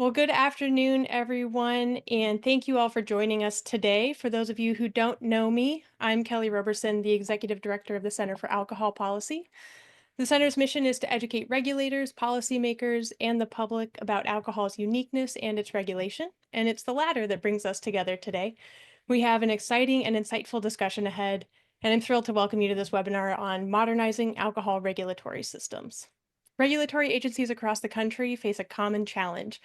Well, good afternoon, everyone, and thank you all for joining us today. For those of you who don't know me, I'm Kelly Roberson, the Executive Director of the Center for Alcohol Policy. The center's mission is to educate regulators, policymakers, and the public about alcohol's uniqueness and its regulation, and it's the latter that brings us together today. We have an exciting and insightful discussion ahead, and I'm thrilled to welcome you to this webinar on modernizing alcohol regulatory systems. Regulatory agencies across the country face a common challenge: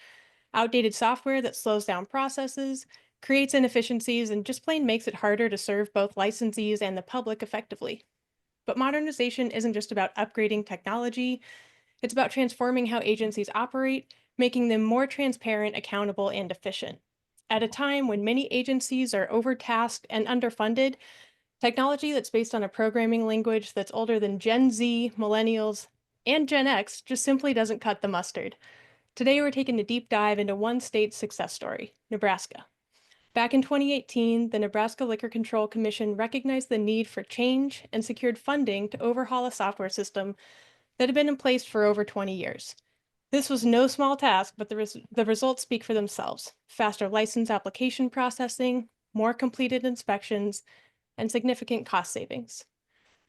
outdated software that slows down processes, creates inefficiencies, and just plain makes it harder to serve both licensees and the public effectively. But modernization isn't just about upgrading technology, it's about transforming how agencies operate, making them more transparent, accountable, and efficient. At a time when many agencies are overtasked and underfunded, technology that's based on a programming language that's older than Gen Z, Millennials, and Gen X just simply doesn't cut the mustard. Today, we're taking a deep dive into one state's success story, Nebraska. Back in 2018, the Nebraska Liquor Control Commission recognized the need for change and secured funding to overhaul a software system that had been in place for over 20 years. This was no small task, but the results speak for themselves: faster license application processing, more completed inspections, and significant cost savings.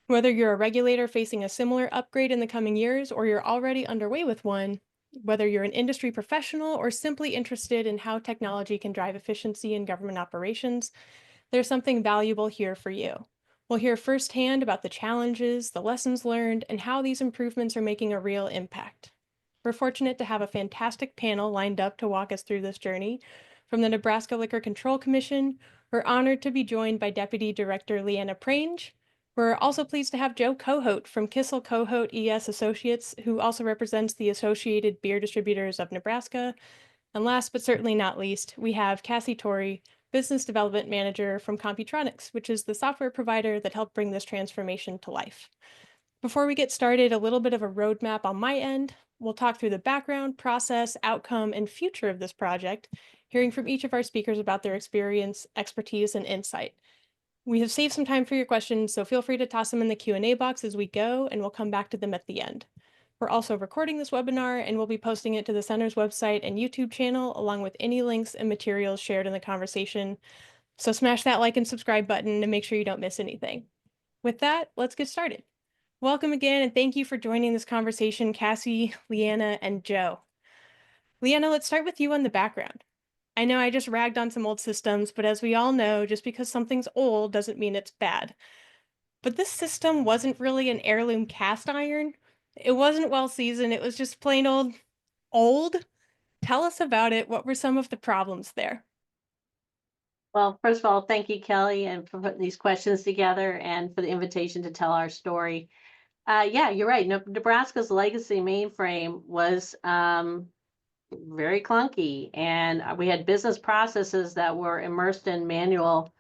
Whether you're a regulator facing a similar upgrade in the coming years or you're already underway with one, whether you're an industry professional or simply interested in how technology can drive efficiency in government operations, there's something valuable here for you. We'll hear firsthand about the challenges, the lessons learned, and how these improvements are making a real impact. We're fortunate to have a fantastic panel lined up to walk us through this journey. From the Nebraska Liquor Control Commission, we're honored to be joined by Deputy Director Leanna Prange. We're also pleased to have Joe Cohote from Kissel Cohote ES Associates, who also represents the Associated Beer Distributors of Nebraska. And last but certainly not least, we have Cassie Torrey, Business Development Manager from Computronix, which is the software provider that helped bring this transformation to life. Before we get started, a little bit of a roadmap on my end. We'll talk through the background, process, outcome, and future of this project, hearing from each of our speakers about their experience, expertise, and insight. We have saved some time for your questions, so feel free to toss them in the Q&A box as we go, and we'll come back to them at the end. We're also recording this webinar, and we'll be posting it to the center's website and YouTube channel, along with any links and materials shared in the conversation. So smash that like and subscribe button to make sure you don't miss anything. With that, let's get started. Welcome again, and thank you for joining this conversation, Cassie, Leanna, and Joe. Leanna, let's start with you on the background. I know I just ragged on some old systems, but as we all know, just because something's old doesn't mean it's bad. But this system wasn't really an heirloom cast iron. It wasn't well seasoned. It was just plain old. Tell us about it. What were some of the problems there? Well, first of all, thank you, Kelly, and for putting these questions together and for the invitation to tell our story. Yeah, you're right. Nebraska's legacy mainframe was very clunky, and we had business processes that were immersed in manual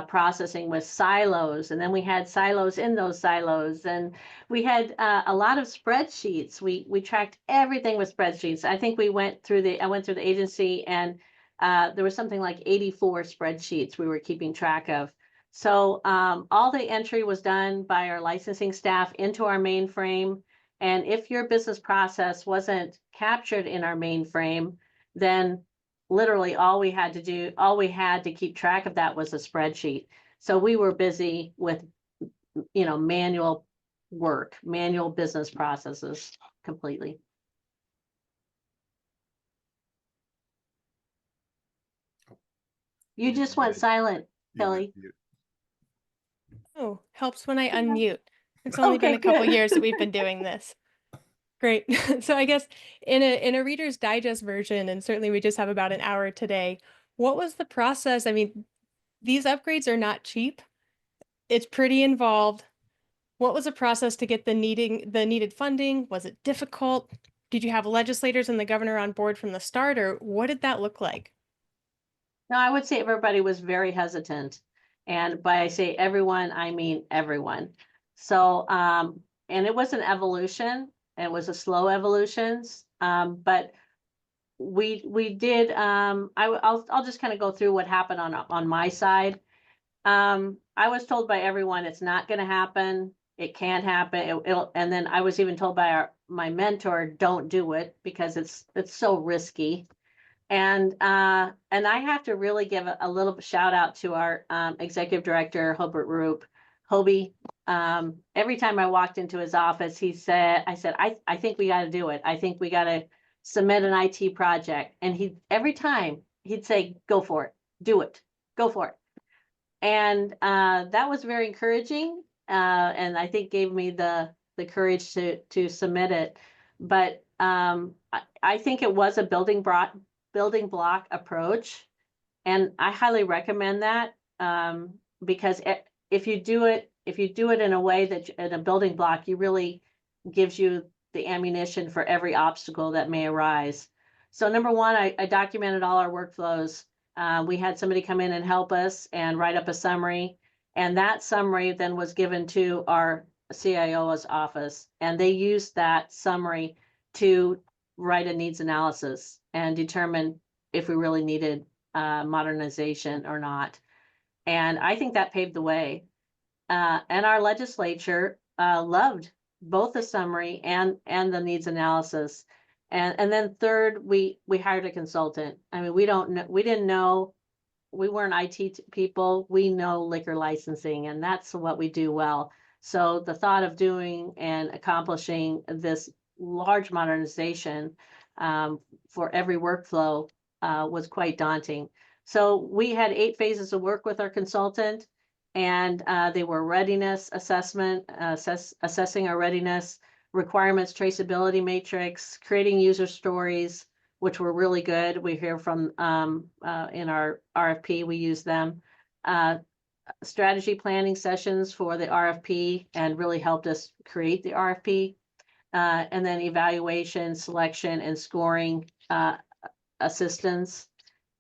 processing with silos, and then we had silos in those silos, and we had a lot of spreadsheets. We tracked everything with spreadsheets. I think I went through the agency, and there was something like 84 spreadsheets we were keeping track of. So all the entry was done by our licensing staff into our mainframe. And if your business process wasn't captured in our mainframe, then literally all we had to keep track of that was a spreadsheet. So we were busy with, manual work, manual business processes completely. You just went silent, Kelly. Oh, helps when I unmute. It's only been a couple years that we've been doing this. Great. So I guess in a Reader's Digest version, and certainly we just have about an hour today, what was the process? I mean, these upgrades are not cheap. It's pretty involved. What was the process to get the needed funding? Was it difficult? Did you have legislators and the governor on board from the start, or what did that look like? No, I would say everybody was very hesitant. And by I say everyone, I mean everyone. So, and it was an evolution. It was a slow evolution. But we did, I'll just kind of go through what happened on my side. I was told by everyone, it's not going to happen. It can't happen. And then I was even told by my mentor, don't do it because it's so risky. And I have to really give a little shout out to our executive director, Hobart Roop, Hobie. Every time I walked into his office, I said, I think we got to do it. I think we got to submit an IT project. And every time he'd say, go for it, do it, go for it. And that was very encouraging. And I think gave me the courage to submit it. But I think it was a building block approach, and I highly recommend that, because if you do it in a way that in a building block, you really gives you the ammunition for every obstacle that may arise. So number one, I documented all our workflows. We had somebody come in and help us and write up a summary, and that summary then was given to our CIO's office, and they used that summary to write a needs analysis and determine if we really needed modernization or not. And I think that paved the way. And our legislature loved both the summary and the needs analysis. And then third, we hired a consultant. I mean, we didn't know, we weren't IT people. We know liquor licensing, and that's what we do well. So the thought of doing and accomplishing this large modernization for every workflow was quite daunting. So we had 8 phases of work with our consultant, and they were readiness assessment, assessing our readiness, requirements traceability matrix, creating user stories, which were really good. We hear from in our RFP, we use them. Strategy planning sessions for the RFP and really helped us create the RFP. And then evaluation, selection, and scoring assistance.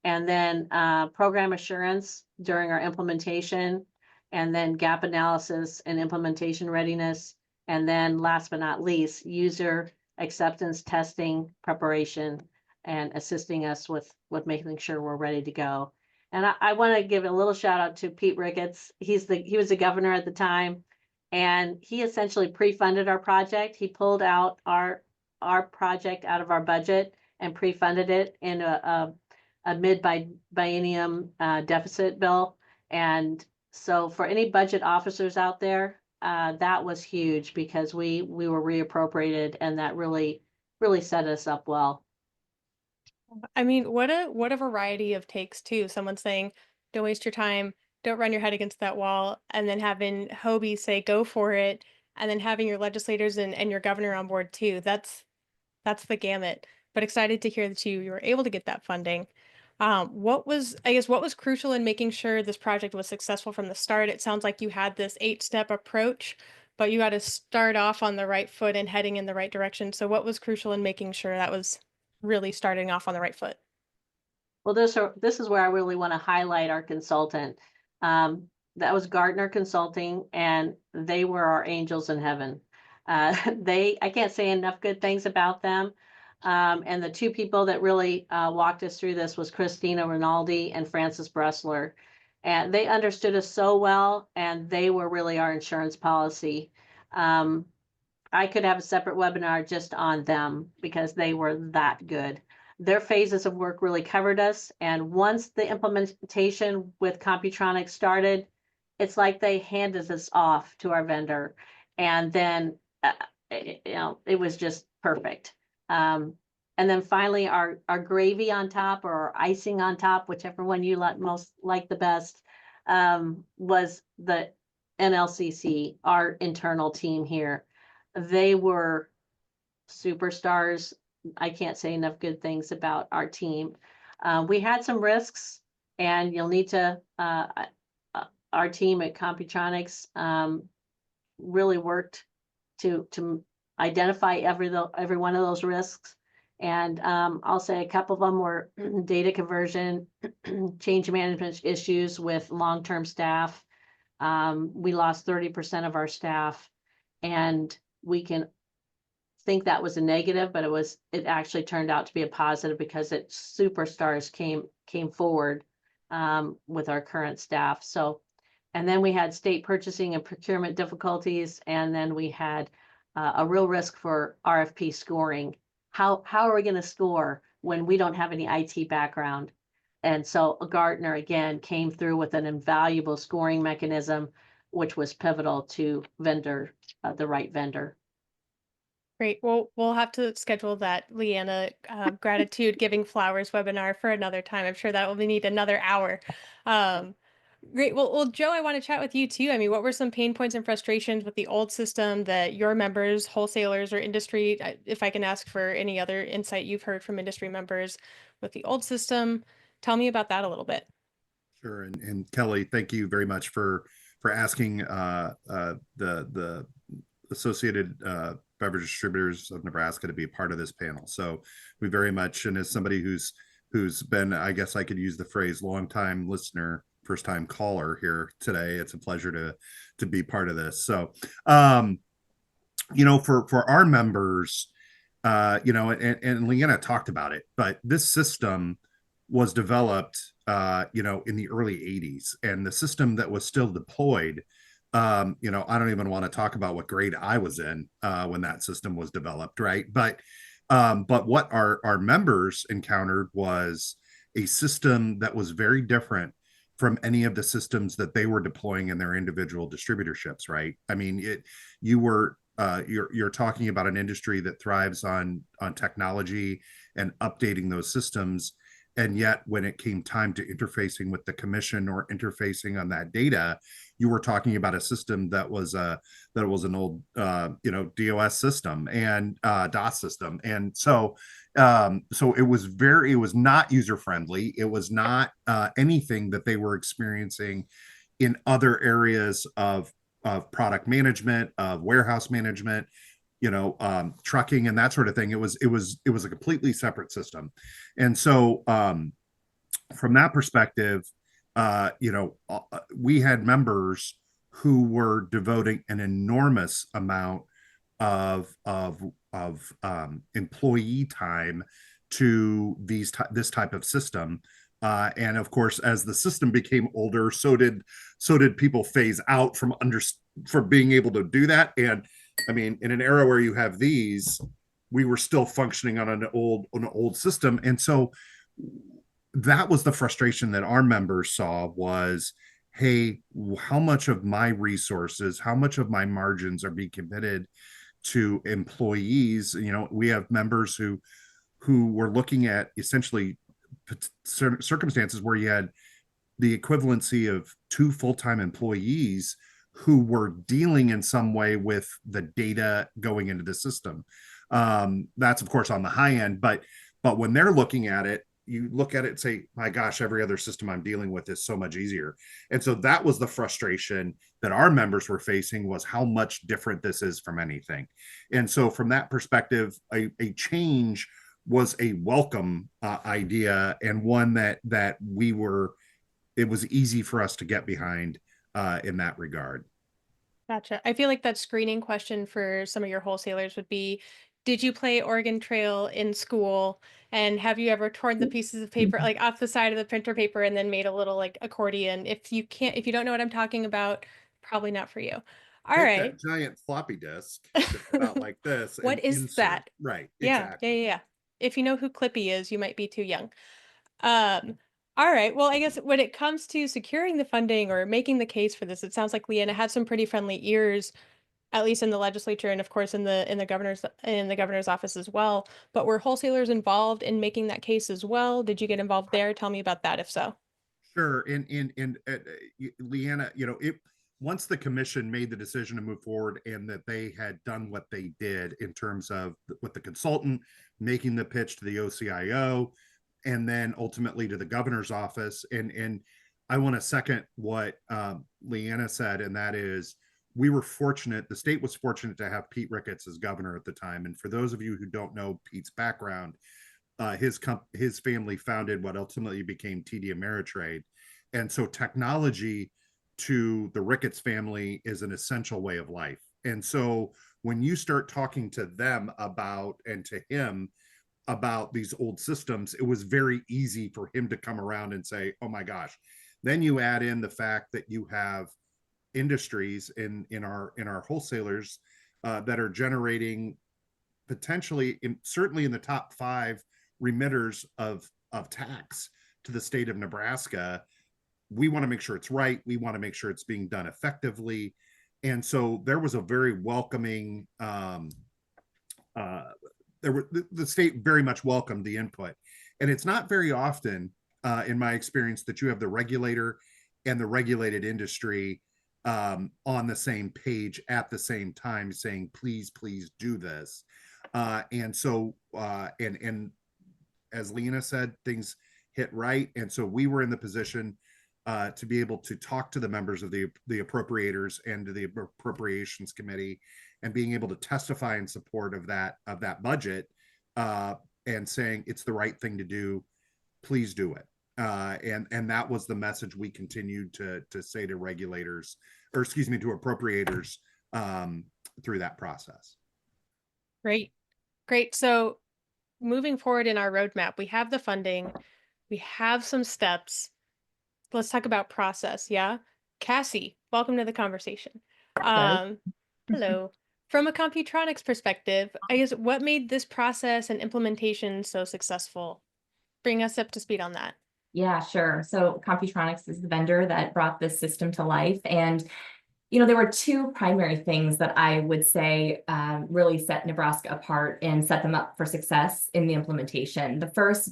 And then program assurance during our implementation, and then gap analysis and implementation readiness. And then last but not least, user acceptance testing preparation and assisting us with making sure we're ready to go. And I want to give a little shout out to Pete Ricketts. He was the governor at the time, and he essentially pre-funded our project. He pulled out our project out of our budget and pre-funded it in a mid-biennium deficit bill. And so for any budget officers out there, that was huge because we were reappropriated, and that really set us up well. I mean, what a variety of takes too. Someone saying, "Don't waste your time, don't run your head against that wall," and then having Hobie say, "Go for it," and then having your legislators and your governor on board too. That's the gamut. But excited to hear that you were able to get that funding. What was crucial in making sure this project was successful from the start? It sounds like you had this 8-step approach, but you got to start off on the right foot and heading in the right direction. So what was crucial in making sure that was really starting off on the right foot? Well, this is where I really want to highlight our consultant. That was Gartner Consulting, and they were our angels in heaven. I can't say enough good things about them. And the 2 people that really walked us through this was Christina Rinaldi and Francis Bressler. And they understood us so well, and they were really our insurance policy. I could have a separate webinar just on them because they were that good. Their phases of work really covered us. And once the implementation with Computronix started, it's like they handed us off to our vendor. And then, it was just perfect. And then finally, our gravy on top, or our icing on top, whichever one you most like the best, was the NLCC, our internal team here. They were superstars. I can't say enough good things about our team. We had some risks, and you'll need to, our team at Computronix really worked to identify every one of those risks. And I'll say a couple of them were data conversion, change management issues with long-term staff. We lost 30% of our staff, and we can think that was a negative, but it actually turned out to be a positive because superstars came forward with our current staff. So, and then we had state purchasing and procurement difficulties, and then we had a real risk for RFP scoring. How are we going to score when we don't have any IT background. And so Gartner again came through with an invaluable scoring mechanism, which was pivotal to the right vendor. Great. Well, we'll have to schedule that Leanna gratitude giving flowers webinar for another time. I'm sure that will need another hour. Um, Great. Well, Joe, I want to chat with you too. I mean, what were some pain points and frustrations with the old system that your members, wholesalers, or industry, if I can ask for any other insight you've heard from industry members with the old system? Tell me about that a little bit. Sure, and Kelly, thank you very much for asking the Associated Beverage Distributors of Nebraska to be a part of this panel. So we very much, and as somebody who's been, I guess I could use the phrase, long time listener, first time caller here today. It's a pleasure to be part of this. So, for our members, and Leanna talked about it, but this system was developed, in the early 80s, and the system that was still deployed, I don't even want to talk about what grade I was in when that system was developed, right? But what our members encountered was a system that was very different from any of the systems that they were deploying in their individual distributorships, right? I mean, you're talking about an industry that thrives on technology and updating those systems, and yet when it came time to interfacing with the commission or interfacing on that data, you were talking about a system that was an old DOS system and DOS system, and so it was not user friendly. It was not anything that they were experiencing in other areas of product management, of warehouse management, trucking and that sort of thing. It was a completely separate system. And so from that perspective, we had members who were devoting an enormous amount of employee time to this type of system. And of course, as the system became older, so did people phase out for being able to do that. And I mean, in an era where you have these, we were still functioning on an old system, and so that was the frustration that our members saw was, hey, how much of my resources, how much of my margins are being committed to employees? We have members who were looking at essentially circumstances where you had the equivalency of two full-time employees who were dealing in some way with the data going into the system. That's of course on the high end, but when they're looking at it, you look at it and say, my gosh, every other system I'm dealing with is so much easier. And so that was the frustration that our members were facing, was how much different this is from anything. And so from that perspective, a change was a welcome idea, and one that it was easy for us to get behind in that regard. Gotcha. I feel like that screening question for some of your wholesalers would be, did you play Oregon Trail in school? And have you ever torn the pieces of paper like off the side of the printer paper and then made a little like accordion? If you don't know what I'm talking about, probably not for you. All Take right. that giant floppy disk, stick it out like this, and What is insert. that? Right, Yeah. exactly. Yeah. If you know who Clippy is, you might be too young. All right. Well, I guess when it comes to securing the funding or making the case for this, it sounds like Leanna had some pretty friendly ears, at least in the legislature and of course in the governor's office as well. But were wholesalers involved in making that case as well? Did you get involved there? Tell me about that if so. Sure. And Leanna, it once the commission made the decision to move forward and that they had done what they did in terms of with the consultant making the pitch to the OCIO and then ultimately to the governor's office. And I want to second what Leanna said, and that is, we were fortunate, the state was fortunate to have Pete Ricketts as governor at the time. And for those of you who don't know Pete's background, his family founded what ultimately became TD Ameritrade, and so technology to the Ricketts family is an essential way of life. And so when you start talking to them about, and to him about these old systems, it was very easy for him to come around and say, oh my gosh. Then you add in the fact that you have industries in our wholesalers that are generating potentially certainly in the top 5 remitters of tax to the state of Nebraska, we want to make sure it's right. We want to make sure it's being done effectively. And so there was a very welcoming, the state very much welcomed the input. And it's not very often, in my experience, that you have the regulator and the regulated industry on the same page at the same time saying, please, please do this. And so, and as Lena said, things hit right. And so we were in the position to be able to talk to the members of the appropriators and to the appropriations committee, and being able to testify in support of that budget, and saying it's the right thing to do. Please do it. And that was the message we continued to say to regulators, or excuse me, to appropriators through that process. Great. Great. So moving forward in our roadmap, we have the funding, we have some steps. Let's talk about process. Yeah. Cassie, welcome to the conversation. Hello. From a Computronix perspective, I guess what made this process and implementation so successful? Bring us up to speed on that. Yeah, sure. So Computronix is the vendor that brought this system to life. And, you know, there were two primary things that I would say really set Nebraska apart and set them up for success in the implementation. The first,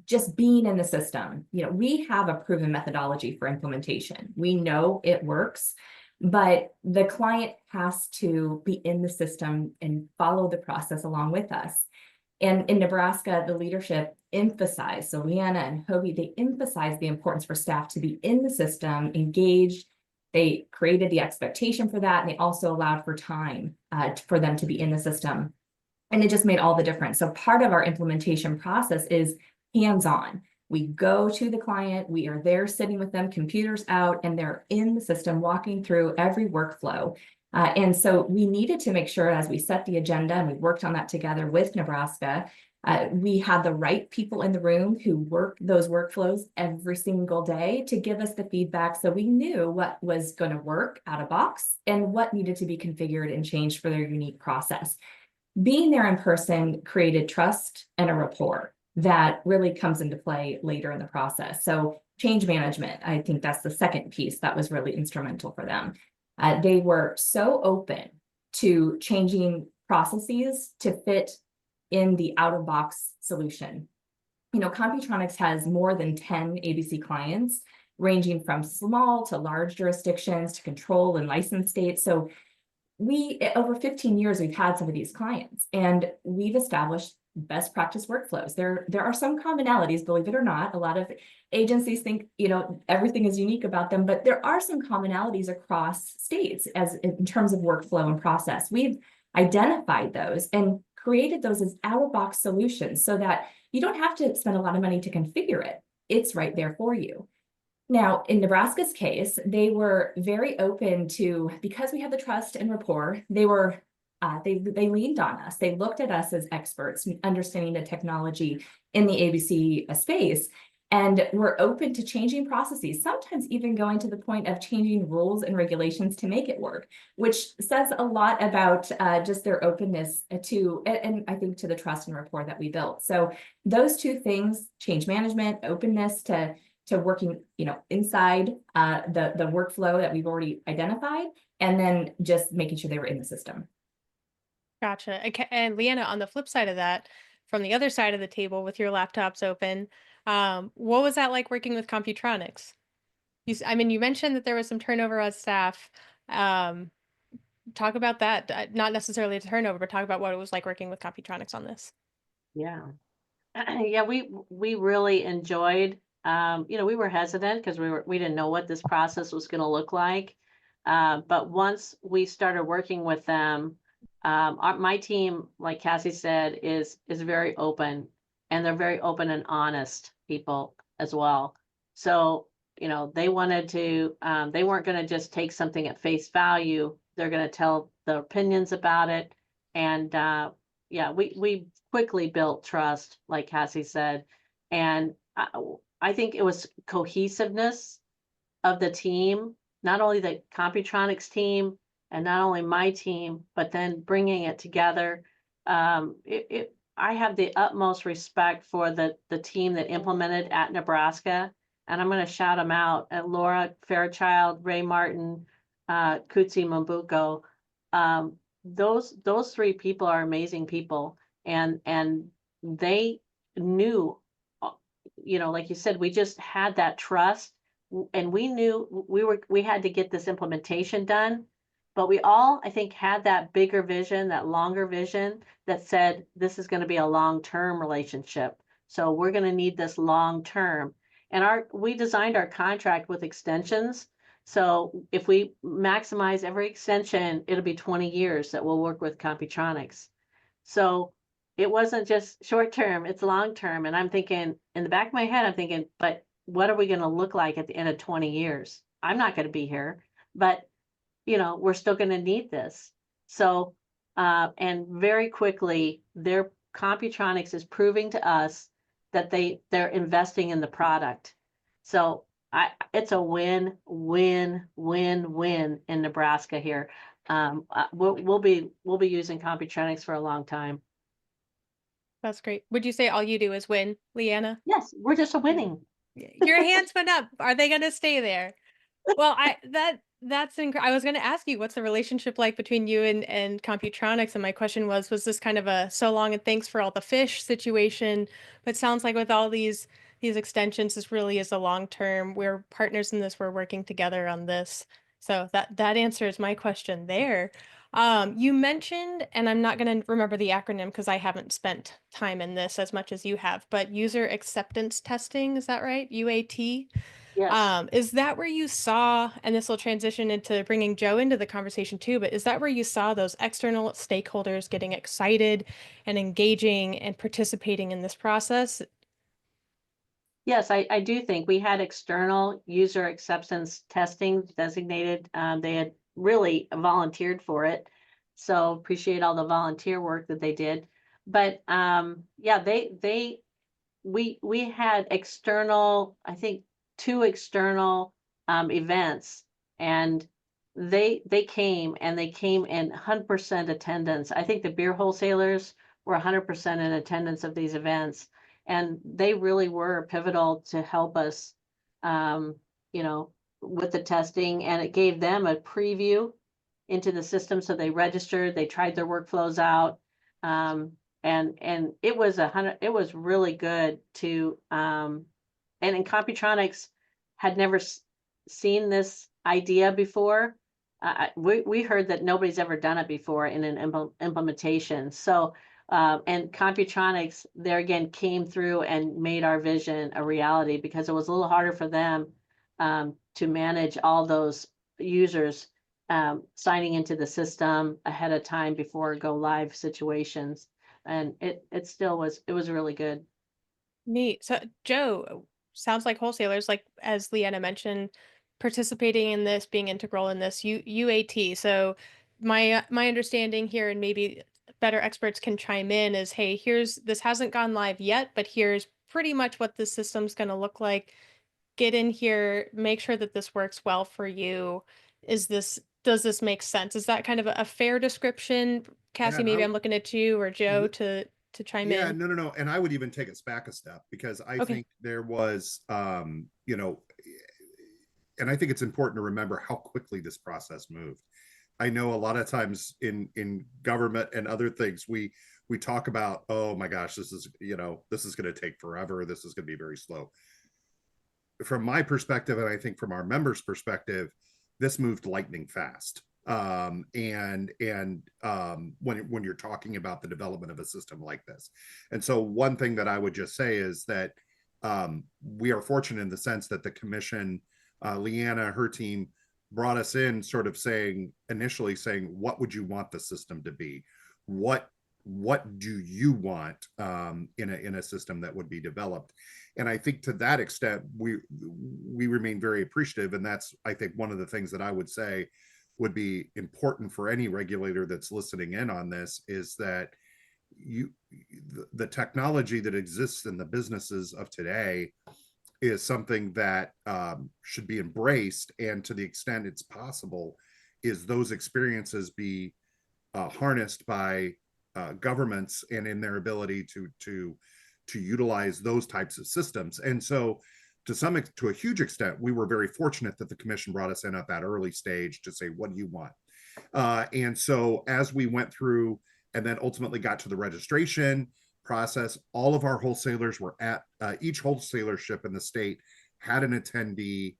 just being in the system. You know, we have a proven methodology for implementation. We know it works, but the client has to be in the system and follow the process along with us. And in Nebraska, the leadership emphasized, so Leanna and Hobie, they emphasized the importance for staff to be in the system, engaged. They created the expectation for that, and they also allowed for time for them to be in the system. And it just made all the difference. So part of our implementation process is hands-on. We go to the client, we are there sitting with them, computers out, and they're in the system walking through every workflow. And so we needed to make sure, as we set the agenda and we worked on that together with Nebraska, we had the right people in the room who work those workflows every single day to give us the feedback, so we knew what was going to work out of box and what needed to be configured and changed for their unique process. Being there in person created trust and a rapport that really comes into play later in the process. So change management, I think that's the second piece that was really instrumental for them. They were so open to changing processes to fit in the out-of-box solution. You know, Computronix has more than 10 ABC clients, ranging from small to large jurisdictions to control and license states. So over 15 years, we've had some of these clients, and we've established best practice workflows. There are some commonalities, believe it or not. A lot of agencies think, you know, everything is unique about them, but there are some commonalities across states as in terms of workflow and process. We've identified those and created those as out-of-box solutions so that you don't have to spend a lot of money to configure it. It's right there for you. Now, in Nebraska's case, they were very open to, because we had the trust and rapport, they were they leaned on us. They looked at us as experts, understanding the technology in the ABC space, and were open to changing processes, sometimes even going to the point of changing rules and regulations to make it work, which says a lot about just their openness to, and I think to the trust and rapport that we built. So those two things, change management, openness to working, you know, inside the workflow that we've already identified, and then just making sure they were in the system. Gotcha. And Leanna, on the flip side of that, from the other side of the table with your laptops open, what was that like working with Computronix? I mean, you mentioned that there was some turnover on staff. Talk about that. Not necessarily a turnover, but talk about what it was like working with Computronix on this. Yeah. Yeah, we really enjoyed, you know, we were hesitant because we didn't know what this process was going to look like. But once we started working with them, my team, like Cassie said, is very open, and they're very open and honest people as well. So, you know, they wanted to, they weren't going to just take something at face value. They're going to tell their opinions about it. And yeah, we quickly built trust, like Cassie said. And I think it was cohesiveness of the team, not only the Computronix team, and not only my team, but then bringing it together. I have the utmost respect for the team that implemented at Nebraska, and I'm going to shout them out: Laura Fairchild, Ray Martin, Kutsi Mambuko. Those three people are amazing people, and they knew, uh, like you said, we just had that trust, and we knew we had to get this implementation done. But we all, I think, had that bigger vision, that longer vision that said this is going to be a long-term relationship. So we're going to need this long term. And we designed our contract with extensions. So if we maximize every extension, it'll be 20 years that we'll work with Computronix. So it wasn't just short term, it's long term. And I'm thinking, in the back of my head, I'm thinking, but what are we going to look like at the end of 20 years? I'm not going to be here, but we're still going to need this. So, and very quickly, their Computronix is proving to us that they're investing in the product. So it's a win, win, win, win in Nebraska here. We'll be using Computronix for a long time. That's great. Would you say all you do is win, Leanna? Yes, we're just a winning. Your hands went up. Are they going to stay there? Well, I was going to ask you, what's the relationship like between you and Computronix? And my question was this kind of a so long and thanks for all the fish situation? But sounds like with all these extensions, this really is a long term. We're partners in this. We're working together on this. So that answers my question there. You mentioned, and I'm not going to remember the acronym because I haven't spent time in this as much as you have, but user acceptance testing, is that right? UAT? Yes. Is that where you saw, and this will transition into bringing Joe into the conversation too, but is that where you saw those external stakeholders getting excited and engaging and participating in this process? Yes, I do think we had external user acceptance testing designated. They had really volunteered for it. So appreciate all the volunteer work that they did. But yeah, we had external, I think 2 external events, and they came in 100% attendance. I think the beer wholesalers were 100% in attendance of these events, and they really were pivotal to help us, um, with the testing, and it gave them a preview into the system. So they registered, they tried their workflows out. And it was really good to, and in Computronix had never seen this idea before. We heard that nobody's ever done it before in an implementation. So, and Computronix there again came through and made our vision a reality, because it was a little harder for them to manage all those users signing into the system ahead of time before go live situations. And it was really good. Neat. So, Joe, sounds like wholesalers, like as Leanna mentioned, participating in this, being integral in this UAT. So, my understanding here, and maybe better experts can chime in, is hey, this hasn't gone live yet, but here's pretty much what the system's going to look like. Get in here, make sure that this works well for you. Does this make sense? Is that kind of a fair description? Yeah, Cassie, and maybe I'm looking at you or Joe to chime yeah, in. no. And I would even take us back a step, because I Okay. think there was, and I think it's important to remember how quickly this process moved. I know a lot of times in government and other things, we talk about, oh my gosh, this is going to take forever. This is going to be very slow. From my perspective, and I think from our members' perspective, this moved lightning fast. And when you're talking about the development of a system like this, and so one thing that I would just say is that we are fortunate in the sense that the commission, Leanna, her team, brought us in sort of initially saying, what would you want the system to be? What do you want in a system that would be developed? And I think to that extent, we remain very appreciative. And that's, I think, one of the things that I would say would be important for any regulator that's listening in on this, is that the technology that exists in the businesses of today is something that should be embraced, and to the extent it's possible, is those experiences be harnessed by governments and in their ability to utilize those types of systems. And so to a huge extent, we were very fortunate that the commission brought us in at that early stage to say, what do you want? And so as we went through and then ultimately got to the registration process, all of our wholesalers were at each wholesalership in the state had an attendee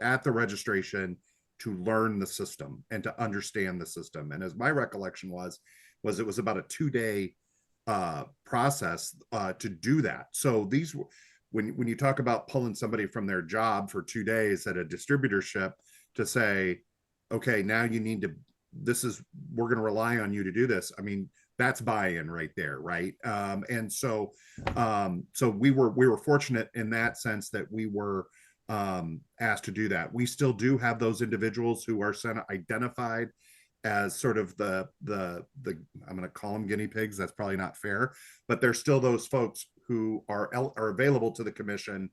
at the registration to learn the system and to understand the system. And as my recollection was it was about a 2-day process to do that. So these, when you talk about pulling somebody from their job for 2 days at a distributorship to say, okay, now you need to, we're going to rely on you to do this. I mean, that's buy-in right there, right? And so we were fortunate in that sense that we were asked to do that. We still do have those individuals who are identified as sort of the I'm going to call them guinea pigs. That's probably not fair, but there's still those folks who are available to the commission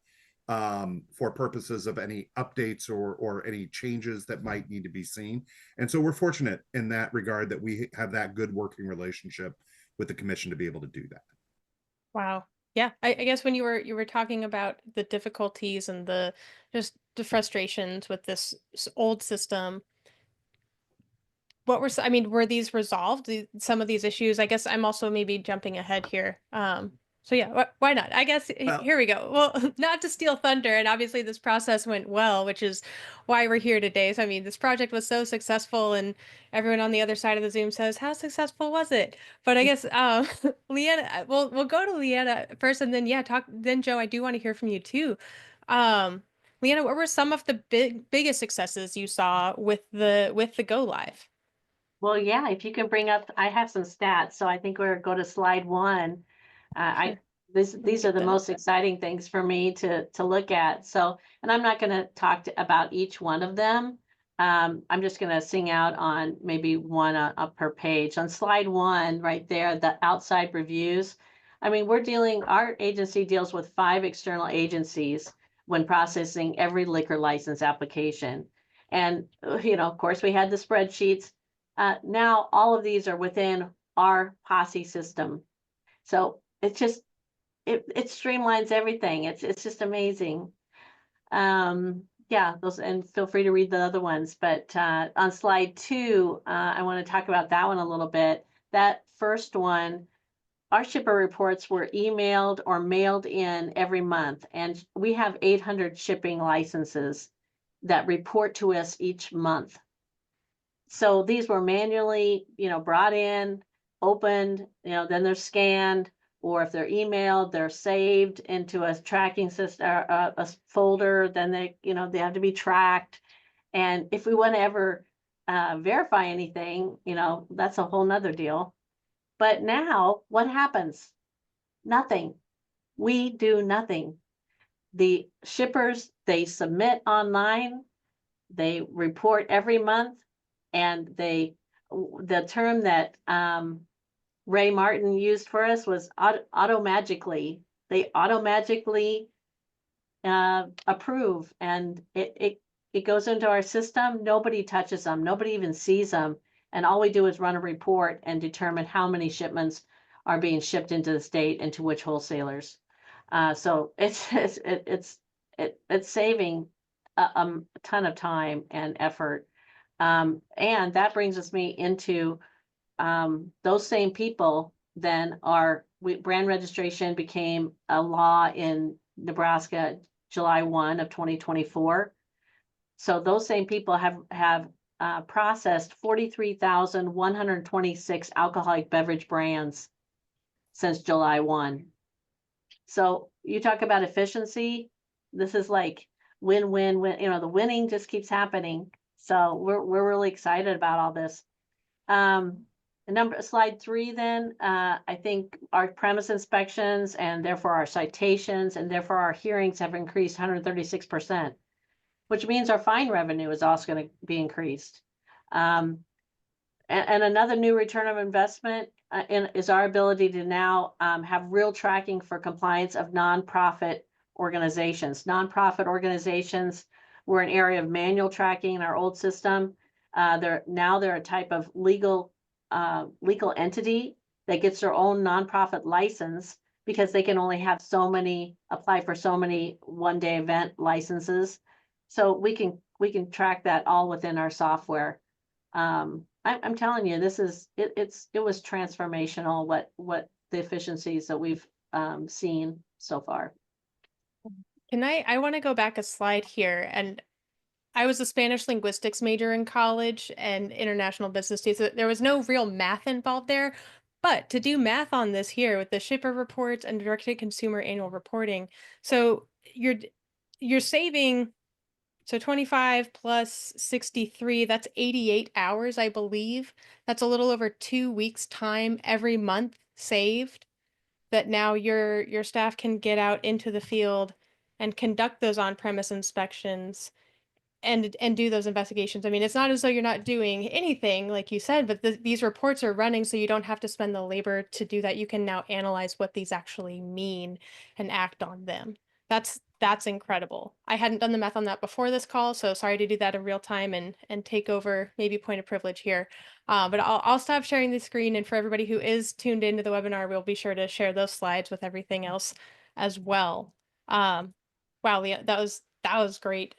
for purposes of any updates or any changes that might need to be seen. And so we're fortunate in that regard that we have that good working relationship with the commission to be able to do that. Wow. Yeah, I guess when you were talking about the difficulties and the frustrations with this old system, what were I mean, were these resolved? Some of these issues? I guess I'm also maybe jumping ahead here. So yeah, why not? I guess here we go. Well, not to steal thunder, and obviously this process went well, which is why we're here today. So I mean, this project was so successful, and everyone on the other side of the Zoom says, "How successful was it?" But I guess Leanna, we'll go to Leanna first, and then Then Joe, I do want to hear from you too. Leanna, what were some of the biggest successes you saw with the go live? Well, yeah, if you can bring up, I have some stats, so I think we're go to slide 1. These are the most exciting things for me to look at. So, and I'm not going to talk about each one of them. I'm just going to sing out on maybe one up per page. On slide 1, right there, the outside reviews. I mean, our agency deals with 5 external agencies when processing every liquor license application. And, of course, we had the spreadsheets. Now all of these are within our posse system. So it's just, it streamlines everything. It's just amazing. Yeah, those, and feel free to read the other ones, but on slide 2, I want to talk about that one a little bit. That first one, our shipper reports were emailed or mailed in every month, and we have 800 shipping licenses that report to us each month. So these were manually, brought in, opened, then they're scanned, or if they're emailed, they're saved into a tracking system, a folder, then they have to be tracked. And if we want to ever verify anything, that's a whole nother deal. But now what happens? Nothing. We do nothing. The shippers, they submit online, they report every month, and the term that Ray Martin used for us was automagically. They automagically approve, and it goes into our system. Nobody touches them. Nobody even sees them. And all we do is run a report and determine how many shipments are being shipped into the state and to which wholesalers. So it's saving a ton of time and effort. And that brings me into those same people then brand registration became a law in Nebraska, July 1 of 2024. So those same people have processed 43,126 alcoholic beverage brands since July 1. So you talk about efficiency. This is like win-win-win. The winning just keeps happening. So we're really excited about all this. Slide 3 then, I think our premise inspections and therefore our citations and therefore our hearings have increased 136%, which means our fine revenue is also going to be increased. And another new return of investment is our ability to now have real tracking for compliance of nonprofit organizations. Nonprofit organizations were an area of manual tracking in our old system. They're a type of legal legal entity that gets their own nonprofit license because they can only have apply for so many one-day event licenses. So we can track that all within our software. I'm telling you, it was transformational what the efficiencies that we've seen so far. I want to go back a slide here, and I was a Spanish linguistics major in college and international business studies. So there was no real math involved there, but to do math on this here with the shipper reports and direct to consumer annual reporting, so you're saving, so 25 plus 63, that's 88 hours, I believe. That's a little over 2 weeks time every month saved, that now your staff can get out into the field and conduct those on-premise inspections and do those investigations. I mean, it's not as though you're not doing anything, like you said, but these reports are running, so you don't have to spend the labor to do that. You can now analyze what these actually mean and act on them. That's incredible. I hadn't done the math on that before this call, so sorry to do that in real time and take over maybe point of privilege here. But I'll stop sharing the screen, and for everybody who is tuned into the webinar, we'll be sure to share those slides with everything else as well. Wow, Leah, that was great.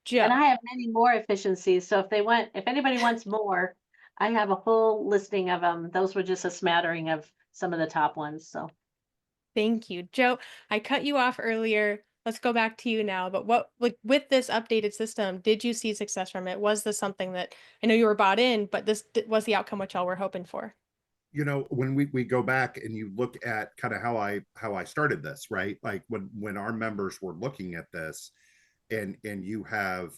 Joe. And I have many more efficiencies. So if anybody wants more, I have a whole listing of them. Those were just a smattering of some of the top ones. So Thank you. Joe, I cut you off earlier. Let's go back to you now. But like with this updated system, did you see success from it? Was this something that, I know you were bought in, but this was the outcome which y'all were hoping for? You know, when we go back and you look at kind of how I started this, right? Like when our members were looking at this, and you have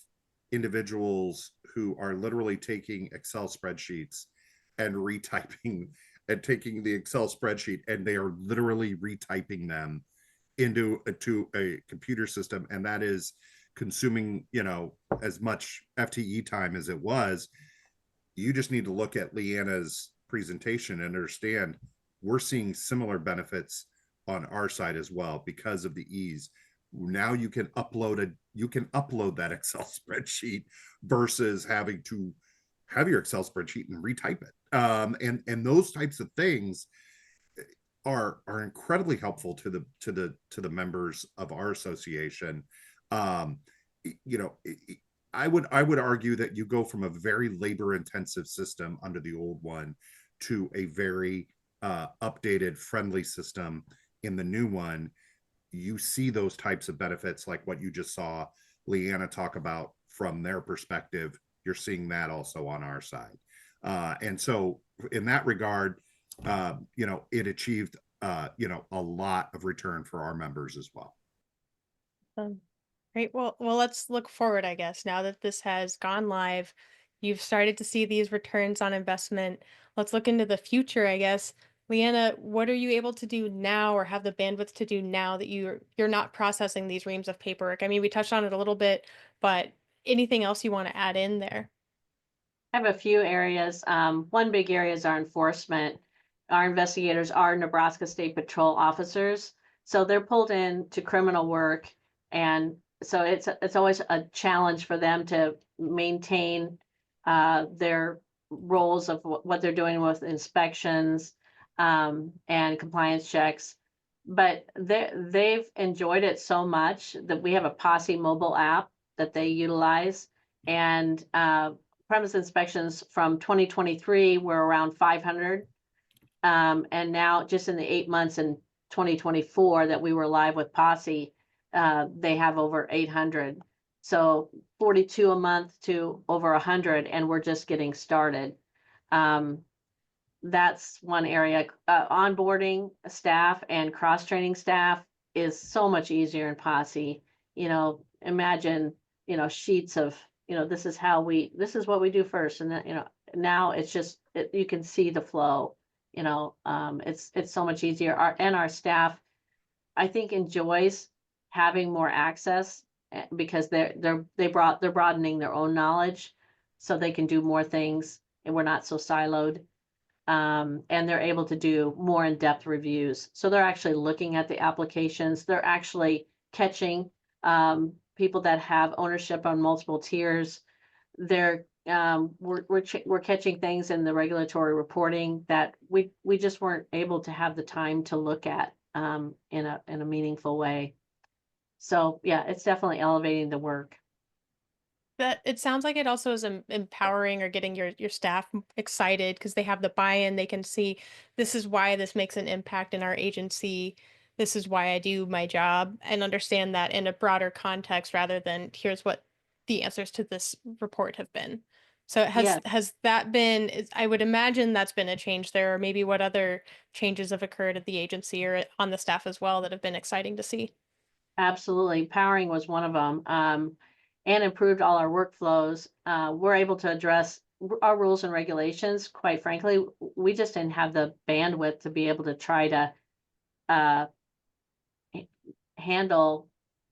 individuals who are literally taking Excel spreadsheets and retyping and taking the Excel spreadsheet, and they are literally retyping them into a computer system, and that is consuming, you know, as much FTE time as it was. You just need to look at Leanna's presentation and understand we're seeing similar benefits on our side as well because of the ease. Now you can upload that Excel spreadsheet versus having to have your Excel spreadsheet and retype it. And those types of things are incredibly helpful to the members of our association. You know, I would argue that you go from a very labor intensive system under the old one to a very updated, friendly system in the new one. You see those types of benefits like what you just saw Leanna talk about from their perspective. You're seeing that also on our side. And so in that regard, you know, it achieved, you know, a lot of return for our members as well. Great. Well, let's look forward, I guess. Now that this has gone live, you've started to see these returns on investment. Let's look into the future, I guess. Leanna, what are you able to do now or have the bandwidth to do now that you're not processing these reams of paperwork? I mean, we touched on it a little bit, but anything else you want to add in there? I have a few areas. One big area is our enforcement. Our investigators are Nebraska State Patrol officers, so they're pulled in to criminal work, and so it's always a challenge for them to maintain their roles of what they're doing with inspections and compliance checks. But they've enjoyed it so much that we have a Posse mobile app that they utilize, and premise inspections from 2023 were around 500. And now just in the 8 months in 2024 that we were live with Posse, they have over 800. So 42 a month to over 100, and we're just getting started. That's one area. Onboarding staff and cross-training staff is so much easier in Posse. You know, imagine, you know, sheets of, you know, this is what we do first. And then, you know, now it's just, you can see the flow, you know, it's so much easier. Our staff, I think, enjoys having more access because they're broadening their own knowledge so they can do more things and we're not so siloed. And they're able to do more in-depth reviews. So they're actually looking at the applications. They're actually catching people that have ownership on multiple tiers. They're we're catching things in the regulatory reporting that we just weren't able to have the time to look at in a meaningful way. So yeah, it's definitely elevating the work. That it sounds like it also is empowering or getting your staff excited because they have the buy-in. They can see this is why this makes an impact in our agency. This is why I do my job, and understand that in a broader context rather than here's what the answers to this report have been. So Yeah, has that been, I would imagine that's been a change there, or maybe what other changes have occurred at the agency or on the staff as well that have been exciting to see. absolutely. Powering was one of them, and improved all our workflows. We're able to address our rules and regulations. Quite frankly, we just didn't have the bandwidth to be able to try to uh, handle,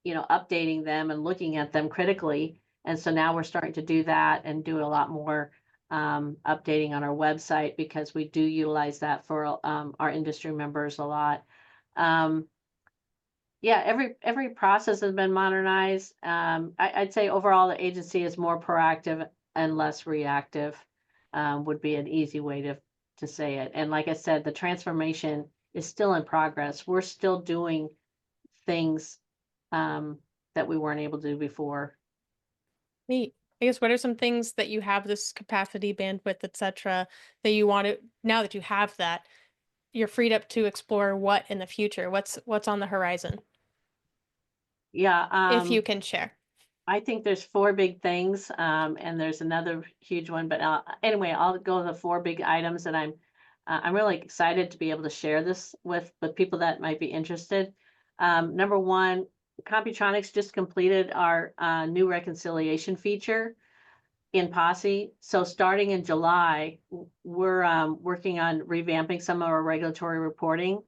updating them and looking at them critically. And so now we're starting to do that and do a lot more updating on our website because we do utilize that for our industry members a lot. Yeah, every process has been modernized. I'd say overall the agency is more proactive and less reactive, would be an easy way to say it. And like I said, the transformation is still in progress. We're still doing things that we weren't able to do before. Neat. I guess what are some things that you have this capacity, bandwidth, etc., that you want to, now that you have that, you're freed up to explore what in the future? What's on the horizon, Yeah, if you can share? I think there's four big things, and there's another huge one. But anyway, I'll go with the four big items that I'm really excited to be able to share this with people that might be interested. Number one, Computronix just completed our new reconciliation feature in Posse. So starting in July, we're working on revamping some of our regulatory reporting.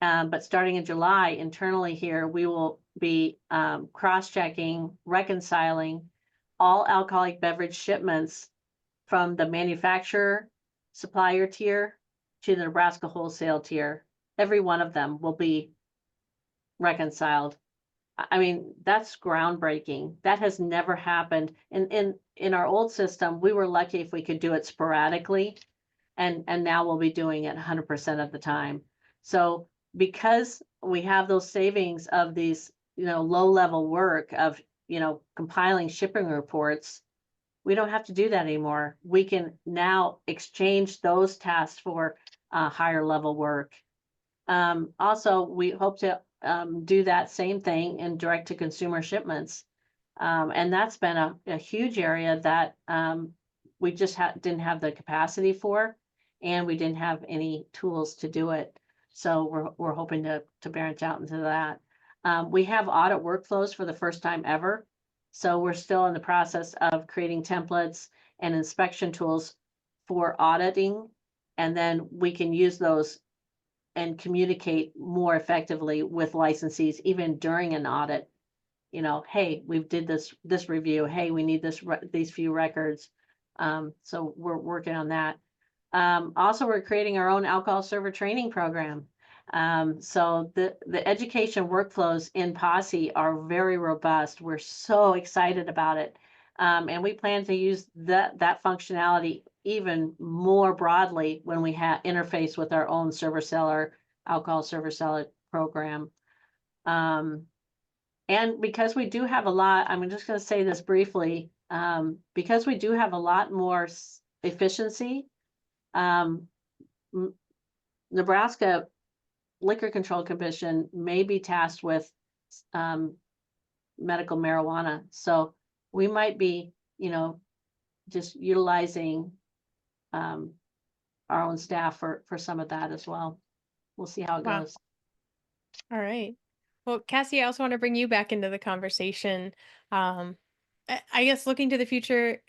But starting in July, internally here, we will be cross-checking, reconciling all alcoholic beverage shipments from the manufacturer supplier tier to the Nebraska wholesale tier. Every one of them will be reconciled. I mean, that's groundbreaking. That has never happened. In our old system, we were lucky if we could do it sporadically, and now we'll be doing it 100% of the time. So because we have those savings of these, low level work of, compiling shipping reports, we don't have to do that anymore. We can now exchange those tasks for higher level work. Also, we hope to do that same thing in direct to consumer shipments. And that's been a huge area that we just didn't have the capacity for, and we didn't have any tools to do it. So we're hoping to branch out into that. We have audit workflows for the first time ever. So we're still in the process of creating templates and inspection tools for auditing. And then we can use those and communicate more effectively with licensees, even during an audit. Hey, we did this review. Hey, we need these few records. So we're working on that. Also, we're creating our own alcohol server training program. So the education workflows in Posse are very robust. We're so excited about it. And we plan to use that functionality even more broadly when we have interface with our own server seller, alcohol server seller program. And because we do have a lot, I'm just going to say this briefly, because we do have a lot more efficiency, Nebraska Liquor Control Commission may be tasked with medical marijuana. So we might be, just utilizing our own staff for some of that as well. We'll see how it Wow. goes. All right. Well, Cassie, I also want to bring you back into the conversation. I guess looking to the future,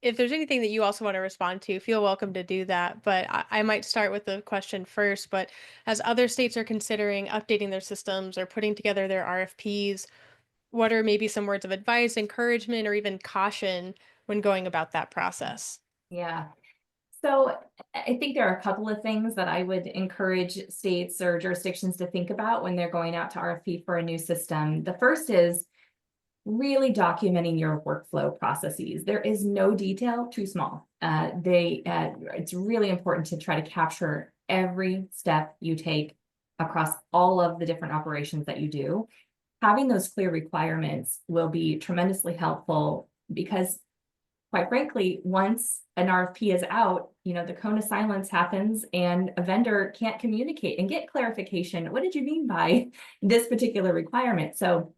if there's anything that you also want to respond to, feel welcome to do that. But I might start with the question first. But as other states are considering updating their systems or putting together their RFPs, what are maybe some words of advice, encouragement, or even caution when going about that process? Yeah. So I think there are a couple of things that I would encourage states or jurisdictions to think about when they're going out to RFP for a new system. The first is, really documenting your workflow processes. There is no detail too small. It's really important to try to capture every step you take across all of the different operations that you do. Having those clear requirements will be tremendously helpful because, quite frankly, once an RFP is out, the cone of silence happens and a vendor can't communicate and get clarification. What did you mean by this particular requirement? So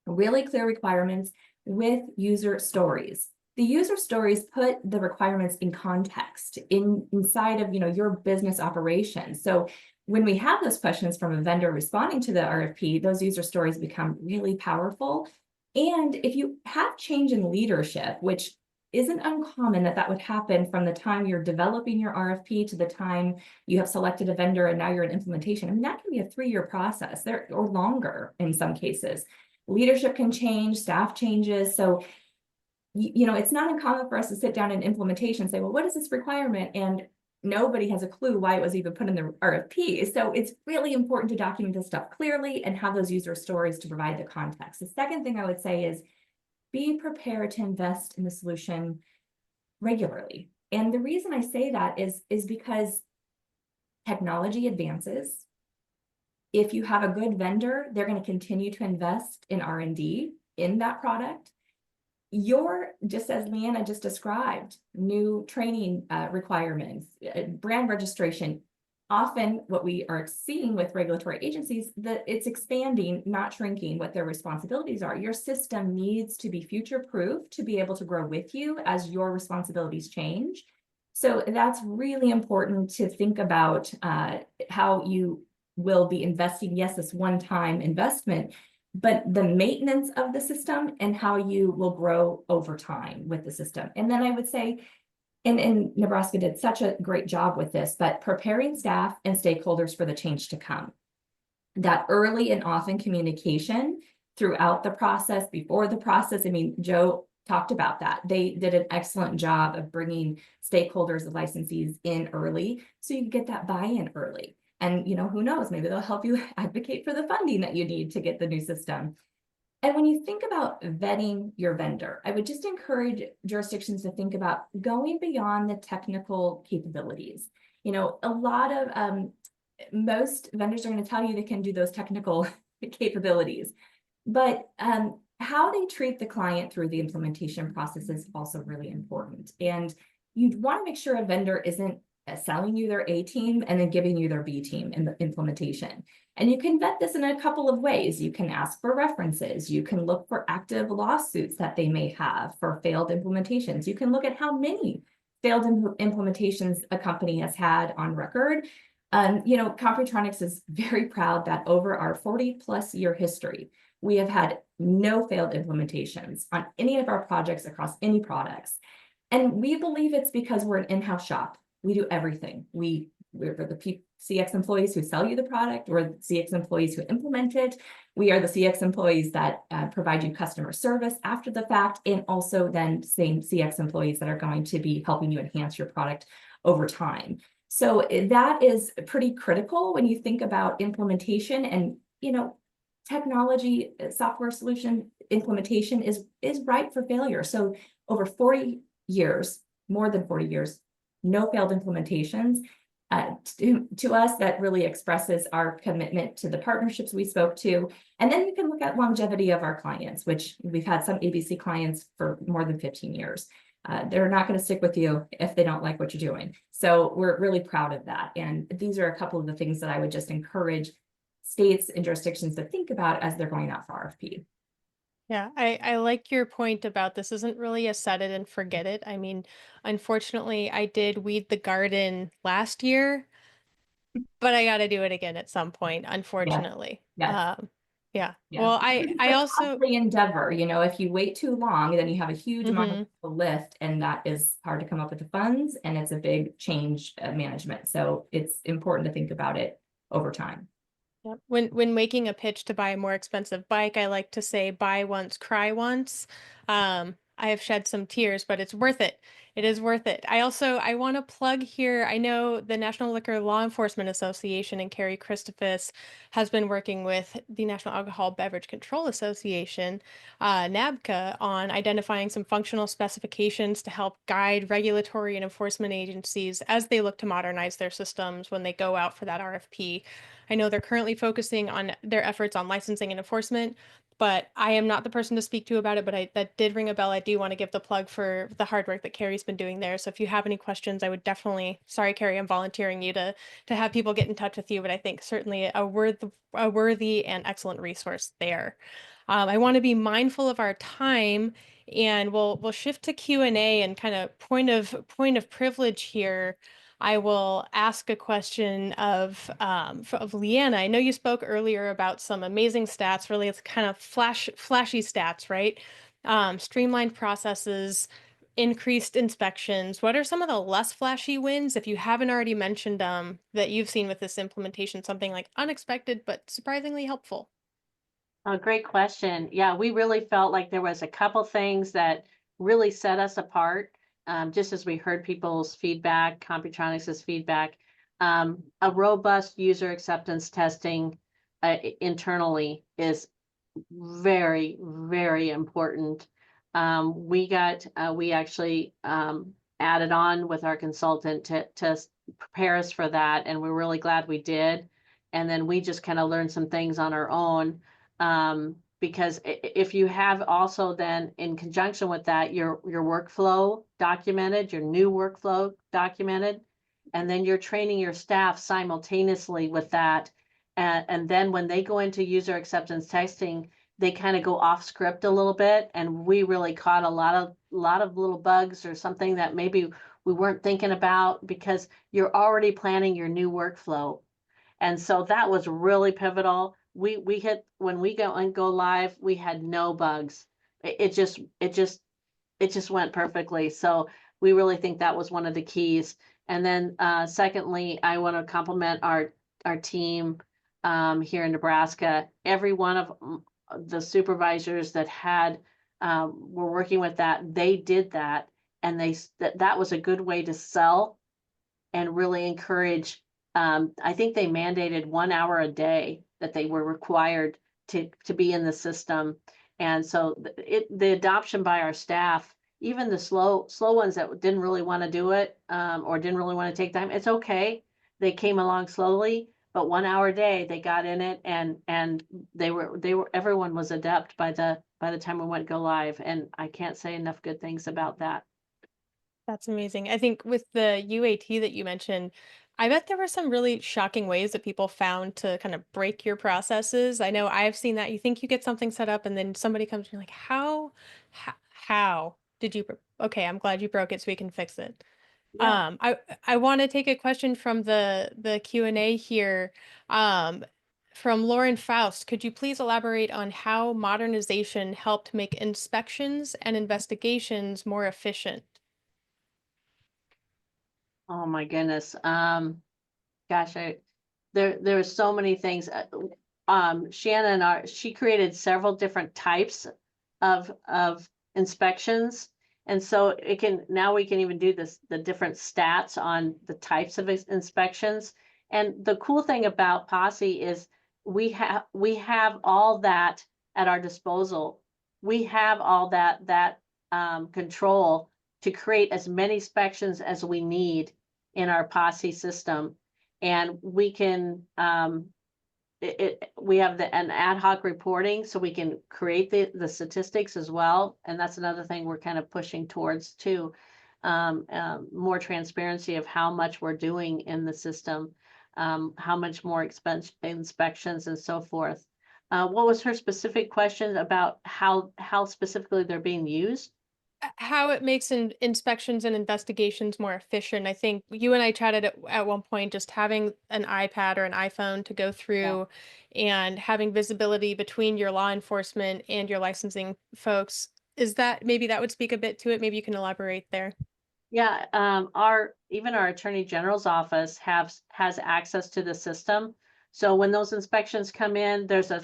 really clear requirements with user stories. The user stories put the requirements in context inside of your business operations. So when we have those questions from a vendor responding to the RFP, those user stories become really powerful. And if you have change in leadership, which isn't uncommon that would happen from the time you're developing your RFP to the time you have selected a vendor and now you're in implementation. I mean, that can be a 3-year process there or longer in some cases. Leadership can change, staff changes. So, it's not uncommon for us to sit down in implementation and say, well, what is this requirement? And nobody has a clue why it was even put in the RFP. So it's really important to document this stuff clearly and have those user stories to provide the context. The second thing I would say is be prepared to invest in the solution regularly. And the reason I say that is because technology advances. If you have a good vendor, they're going to continue to invest in R&D in that product. Just as Leanna just described, new training requirements, brand registration. Often what we are seeing with regulatory agencies, that it's expanding, not shrinking what their responsibilities are. Your system needs to be future-proof to be able to grow with you as your responsibilities change. So that's really important to think about how you will be investing, yes, this one-time investment, but the maintenance of the system and how you will grow over time with the system. And then I would say, and Nebraska did such a great job with this, but preparing staff and stakeholders for the change to come. That early and often communication throughout the process, before the process. I mean, Joe talked about that. They did an excellent job of bringing stakeholders and licensees in early so you can get that buy-in early. And, who knows, maybe they'll help you advocate for the funding that you need to get the new system. And when you think about vetting your vendor, I would just encourage jurisdictions to think about going beyond the technical capabilities. A lot of most vendors are going to tell you they can do those technical capabilities, but how they treat the client through the implementation process is also really important. And you'd want to make sure a vendor isn't selling you their A team and then giving you their B team in the implementation. And you can vet this in a couple of ways. You can ask for references. You can look for active lawsuits that they may have for failed implementations. You can look at how many failed implementations a company has had on record. Computronix is very proud that over our 40+ year history, we have had no failed implementations on any of our projects across any products. And we believe it's because we're an in-house shop. We do everything. We're the CX employees who sell you the product. We're the CX employees who implement it. We are the CX employees that provide you customer service after the fact, and also then same CX employees that are going to be helping you enhance your product over time. So that is pretty critical when you think about implementation. And technology software solution implementation is ripe for failure. So over 40 years, more than 40 years, no failed implementations. To us, that really expresses our commitment to the partnerships we spoke to. And then you can look at longevity of our clients, which we've had some ABC clients for more than 15 years. They're not going to stick with you if they don't like what you're doing. So we're really proud of that. And these are a couple of the things that I would just encourage states and jurisdictions to think about as they're going out for RFP. Yeah, I like your point about this isn't really a set it and forget it. I mean, unfortunately, I did weed the garden last year, but I got to do it again at some point, unfortunately. Yes. Yeah. Yeah. Well, I also costly endeavor, if you wait too long, then you have a huge amount Mhm. of the lift, and that is hard to come up with the funds, and it's a big change management. So it's important to think about it over time. Yep. When making a pitch to buy a more expensive bike, I like to say buy once, cry once. I have shed some tears, but it's worth it. It is worth it. I want to plug here. I know the National Liquor Law Enforcement Association and Carrie Christophus has been working with the National Alcohol Beverage Control Association, NABCA, on identifying some functional specifications to help guide regulatory and enforcement agencies as they look to modernize their systems when they go out for that RFP. I know they're currently focusing on their efforts on licensing and enforcement, but I am not the person to speak to about it, but that did ring a bell. I do want to give the plug for the hard work that Carrie's been doing there. So if you have any questions, I would definitely, sorry, Carrie, I'm volunteering you to have people get in touch with you, but I think certainly a worthy and excellent resource there. I want to be mindful of our time, and we'll shift to Q&A and kind of point of privilege here. I will ask a question of Leanna. I know you spoke earlier about some amazing stats. Really, it's kind of flashy stats, right? Streamlined processes, increased inspections. What are some of the less flashy wins, if you haven't already mentioned that you've seen with this implementation? Something like unexpected but surprisingly helpful. Oh, great question. Yeah, we really felt like there was a couple things that really set us apart. Just as we heard people's feedback, Computronix's feedback, a robust user acceptance testing internally is very, very important. We actually added on with our consultant to prepare us for that, and we're really glad we did. And then we just kind of learned some things on our own. Because if you have also then in conjunction with that, your workflow documented, your new workflow documented, and then you're training your staff simultaneously with that. And then when they go into user acceptance testing, they kind of go off script a little bit. And we really caught a lot of little bugs or something that maybe we weren't thinking about because you're already planning your new workflow. And so that was really pivotal. We hit when we go live, we had no bugs. It just went perfectly. So we really think that was one of the keys. And then secondly, I want to compliment our team here in Nebraska. Every one of the supervisors that were working with that, they did that, and that was a good way to sell and really encourage. I think they mandated 1 hour a day that they were required to be in the system. And so the adoption by our staff, even the slow ones that didn't really want to do it or didn't really want to take time, it's okay. They came along slowly, but 1 hour a day they got in it, and everyone was adept by the time we went go live. And I can't say enough good things about that. That's amazing. I think with the UAT that you mentioned, I bet there were some really shocking ways that people found to kind of break your processes. I know I've seen that. You think you get something set up and then somebody comes and you're like, how did you, okay, I'm glad you broke it so we can fix it. Yeah. I want to take a question from the Q&A here. From Lauren Faust, could you please elaborate on how modernization helped make inspections and investigations more efficient? Oh my goodness. Gosh, there are so many things. Shannon, she created several different types of inspections. And so now we can even do the different stats on the types of inspections. And the cool thing about Posse is we have all that at our disposal. We have all that control to create as many inspections as we need in our Posse system. And we can we have an ad hoc reporting, so we can create the statistics as well. And that's another thing we're kind of pushing towards too. More transparency of how much we're doing in the system, how much more inspections and so forth. What was her specific question about how specifically they're being used? How it makes inspections and investigations more efficient. I think you and I chatted at one point, just having an iPad or an iPhone to go through and having visibility between your law enforcement and your licensing folks. Is that, maybe that would speak a bit to it? Maybe you can elaborate there. Yeah, even our Attorney General's office has access to the system. So when those inspections come in, there's a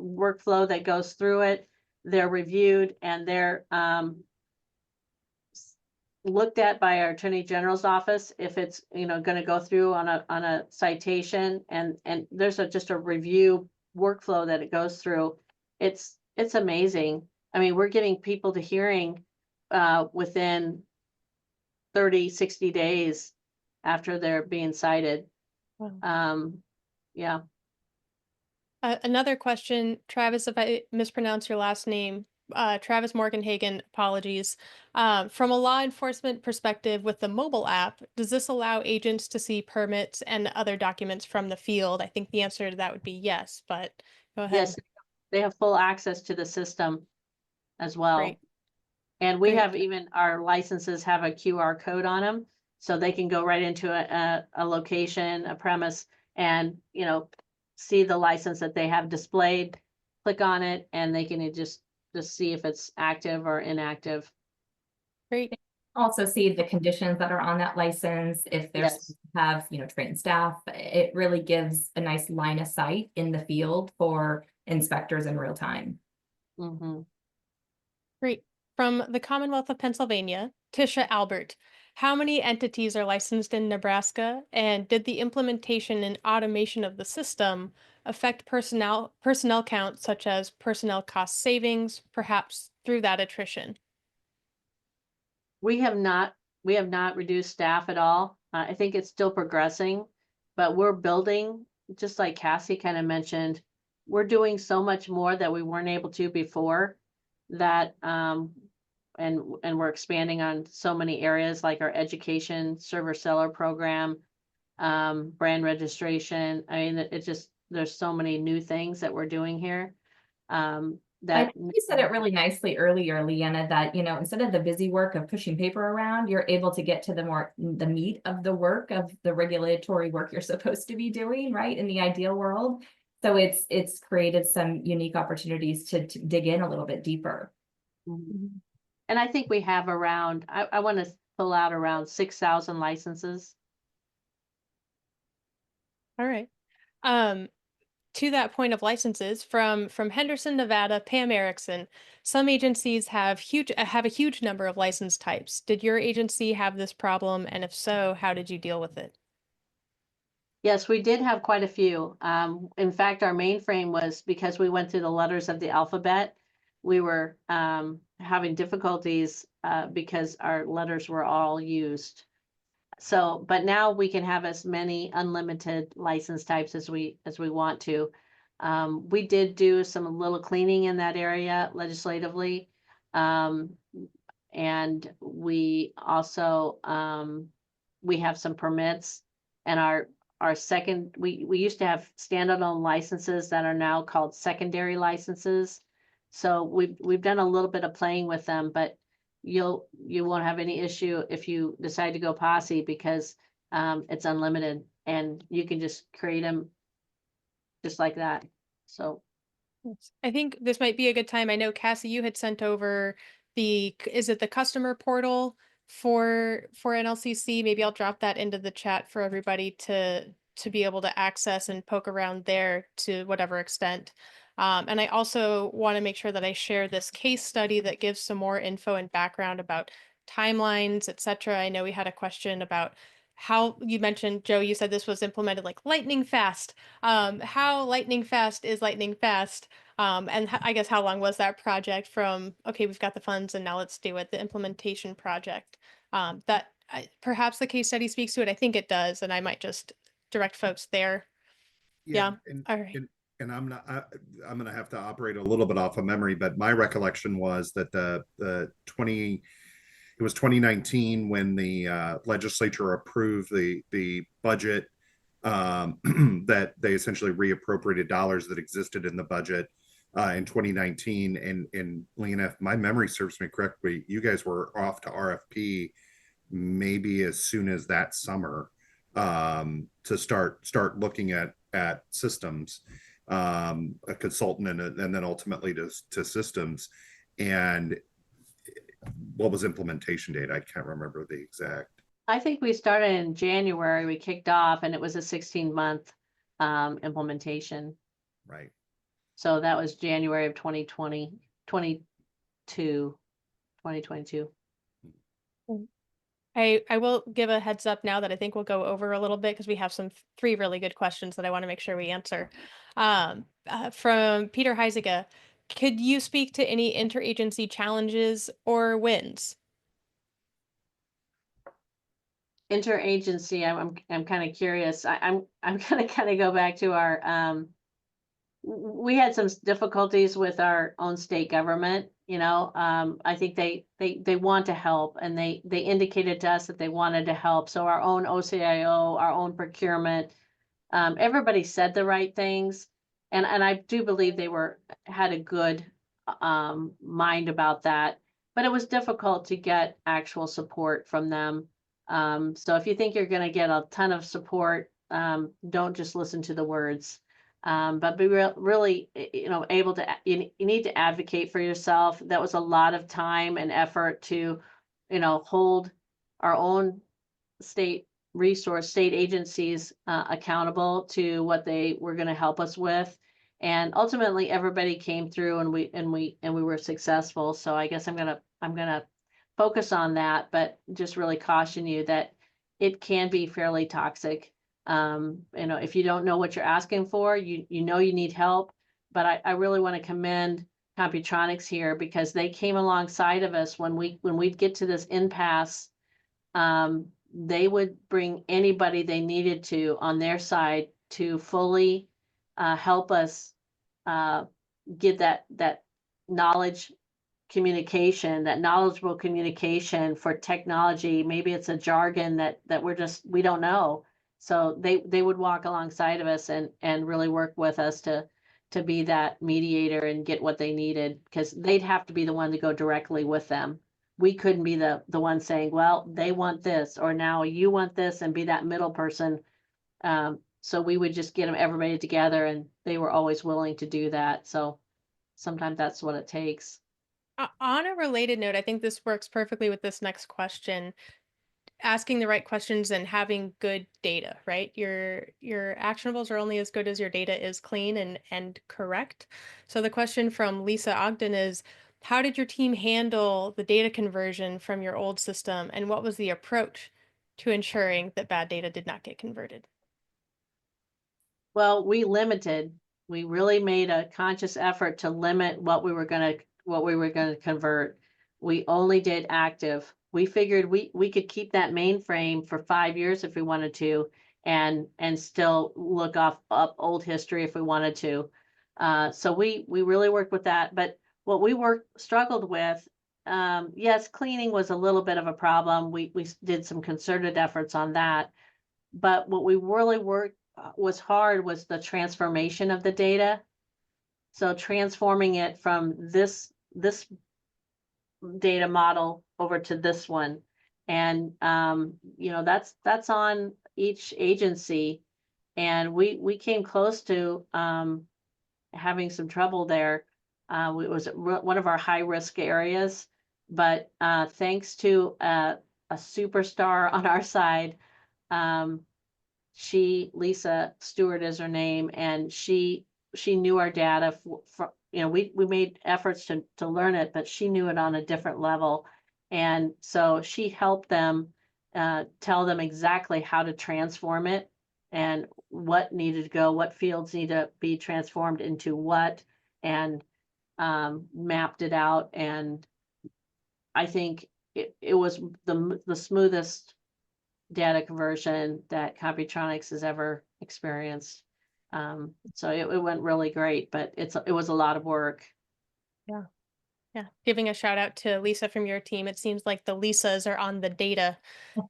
workflow that goes through it. They're reviewed and they're looked at by our Attorney General's office if it's, going to go through on a citation, and there's just a review workflow that it goes through. It's amazing. I mean, we're getting people to hearing within 30, 60 days after they're being cited. Wow. Yeah. Another question, Travis, if I mispronounce your last name, Travis Morganhagen, apologies. From a law enforcement perspective with the mobile app, does this allow agents to see permits and other documents from the field? I think the answer to that would be yes, but go ahead. Yes, they have full access to the system as well. Great. And we Great. have even our licenses have a QR code on them, so they can go right into a location, a premise, and, see the license that they have displayed, click on it, and they can just see if it's active or inactive. Great. Also see the conditions that are on that license, if they're Yes. supposed to have, trained staff. It really gives a nice line of sight in the field for inspectors in real time. Mm-hmm. Great. From the Commonwealth of Pennsylvania, Tisha Albert. How many entities are licensed in Nebraska, and did the implementation and automation of the system affect personnel count, such as personnel cost savings, perhaps through that attrition? We have not reduced staff at all. I think it's still progressing, but we're building, just like Cassie kind of mentioned, we're doing so much more that we weren't able to before, that and we're expanding on so many areas like our education server seller program, brand registration. I mean, it just, there's so many new things that we're doing here. I think you said it really nicely earlier, Leanna, that, instead of the busy work of pushing paper around, you're able to get to the meat of the work, of the regulatory work you're supposed to be doing, right? In the ideal world. So it's created some unique opportunities to dig in a little bit deeper. Mhm. And I think we have around, I want to pull out around 6,000 licenses. All right. To that point of licenses, from Henderson, Nevada, Pam Erickson, some agencies have a huge number of license types. Did your agency have this problem, and if so, how did you deal with it? Yes, we did have quite a few. In fact, our mainframe was, because we went through the letters of the alphabet, we were having difficulties because our letters were all used. So, but now we can have as many unlimited license types as we want to. We did do some little cleaning in that area legislatively. And we also, we have some permits, and our second, we used to have standalone licenses that are now called secondary licenses. So we've done a little bit of playing with them, but you won't have any issue if you decide to go posse, because it's unlimited and you can just create them just like that. So Yes. I think this might be a good time. I know, Cassie, you had sent over is it the customer portal for NLCC? Maybe I'll drop that into the chat for everybody to be able to access and poke around there to whatever extent. And I also want to make sure that I share this case study that gives some more info and background about timelines, etc. I know we had a question about how you mentioned, Joe, you said this was implemented like lightning fast. How lightning fast is lightning fast? And I guess how long was that project from, okay, we've got the funds and now let's do it, the implementation project? Perhaps the case study speaks to it. I think it does, and I might just direct folks there. Yeah. All right. And I'm going to have to operate a little bit off of memory, but my recollection was that it was 2019 when the legislature approved the budget, that they essentially reappropriated dollars that existed in the budget in 2019. And Leanna, if my memory serves me correctly, you guys were off to RFP maybe as soon as that summer, to start looking at systems, a consultant, and then ultimately to systems. And what was implementation date? I can't remember the exact. I think we started in January, we kicked off, and it was a 16-month implementation. Right. So that was January of 2022. I will give a heads up now that I think we'll go over a little bit because we have three really good questions that I want to make sure we answer. From Peter Heisiga, could you speak to any interagency challenges or wins? Interagency, I'm kind of curious. I'm gonna kind of go back to our we had some difficulties with our own state government. I think they want to help, and they indicated to us that they wanted to help. So our own OCIO, our own procurement, everybody said the right things, and I do believe they had a good mind about that. But it was difficult to get actual support from them. So if you think you're going to get a ton of support, don't just listen to the words. But be really, able to, you need to advocate for yourself. That was a lot of time and effort to, hold our own state agencies accountable to what they were going to help us with. And ultimately everybody came through, and we were successful. So I guess I'm gonna focus on that, but just really caution you that it can be fairly toxic. If you don't know what you're asking for, you need help. But I really want to commend Computronix here, because they came alongside of us when we'd get to this impasse. They would bring anybody they needed to on their side to fully help us get that knowledge communication, that knowledgeable communication for technology. Maybe it's a jargon that we don't know. So they would walk alongside of us and really work with us to be that mediator and get what they needed, because they'd have to be the one to go directly with them. We couldn't be the one saying, well, they want this, or now you want this, and be that middle person. So we would just get everybody together, and they were always willing to do that. So sometimes that's what it takes. On a related note, I think this works perfectly with this next question. Asking the right questions and having good data, right? Your actionables are only as good as your data is clean and correct. So the question from Lisa Ogden is, how did your team handle the data conversion from your old system, and what was the approach to ensuring that bad data did not get converted? Well, we really made a conscious effort to limit what we were going to convert. We only did active. We figured we could keep that mainframe for 5 years if we wanted to, and still look up old history if we wanted to. So we really worked with that. But what we struggled with, yes, cleaning was a little bit of a problem. We did some concerted efforts on that. But what we really was hard was the transformation of the data. So transforming it from this data model over to this one. And that's on each agency. And we came close to having some trouble there. It was one of our high risk areas, but thanks to a superstar on our side, Lisa Stewart is her name, and she knew our data. We made efforts to learn it, but she knew it on a different level. And so she helped them tell them exactly how to transform it, and what needed to go, what fields need to be transformed into what, and mapped it out. And I think it was the smoothest data conversion that Computronix has ever experienced. So it went really great, but it was a lot of work. Yeah, giving a shout out to Lisa from your team. It seems like the Lisas are on the data.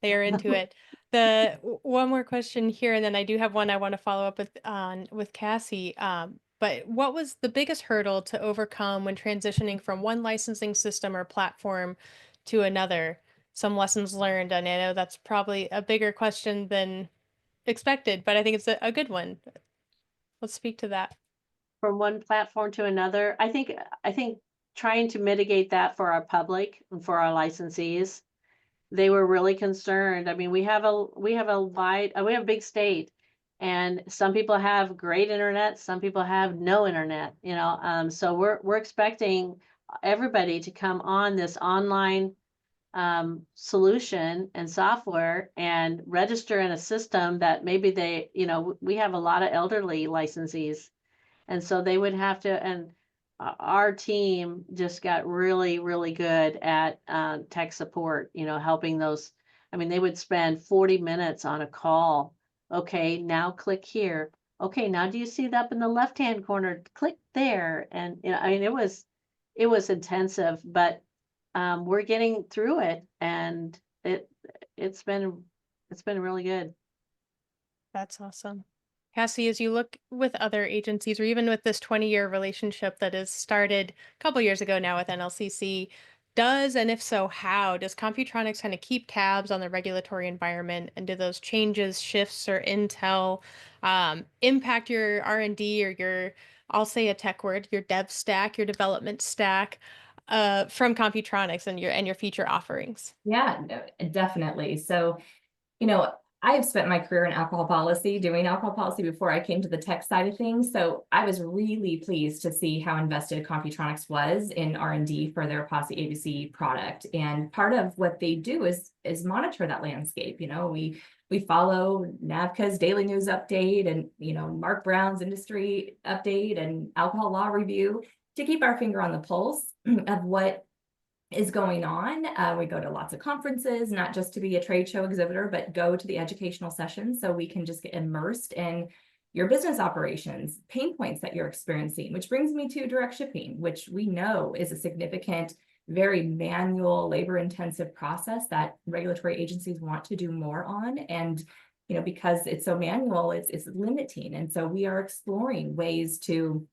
They are into it. One more question here, and then I do have one I want to follow up with Cassie. But what was the biggest hurdle to overcome when transitioning from one licensing system or platform to another? Some lessons learned, and I know that's probably a bigger question than expected, but I think it's a good one. Let's speak to that. From one platform to another, I think trying to mitigate that for our public and for our licensees, they were really concerned. I mean, we have a big state, and some people have great internet, some people have no internet, so we're expecting everybody to come on this online solution and software and register in a system that maybe they, we have a lot of elderly licensees. And so they would have to, and our team just got really, really good at tech support, helping those. I mean, they would spend 40 minutes on a call. Okay, now click here. Okay, now do you see that up in the left-hand corner? Click there. And, I mean, it was intensive, but we're getting through it, and it's been really good. That's awesome. Cassie, as you look with other agencies, or even with this 20-year relationship that has started a couple years ago now with NLCC, and if so, how does Computronix kind of keep tabs on the regulatory environment, and do those changes, shifts, or intel impact your R&D or your, I'll say a tech word, your dev stack, your development stack from Computronix and your feature offerings? Yeah, no, definitely. So, you know, I have spent my career in alcohol policy, doing alcohol policy before I came to the tech side of things. So I was really pleased to see how invested Computronix was in R&D for their Posse ABC product. And part of what they do is monitor that landscape. We follow NAVCA's daily news update and, Mark Brown's industry update and alcohol law review to keep our finger on the pulse of what is going on. We go to lots of conferences, not just to be a trade show exhibitor, but go to the educational sessions so we can just get immersed in your business operations, pain points that you're experiencing, which brings me to direct shipping, which we know is a significant, very manual, labor-intensive process that regulatory agencies want to do more on. And because it's so manual, it's limiting. And so we are exploring ways to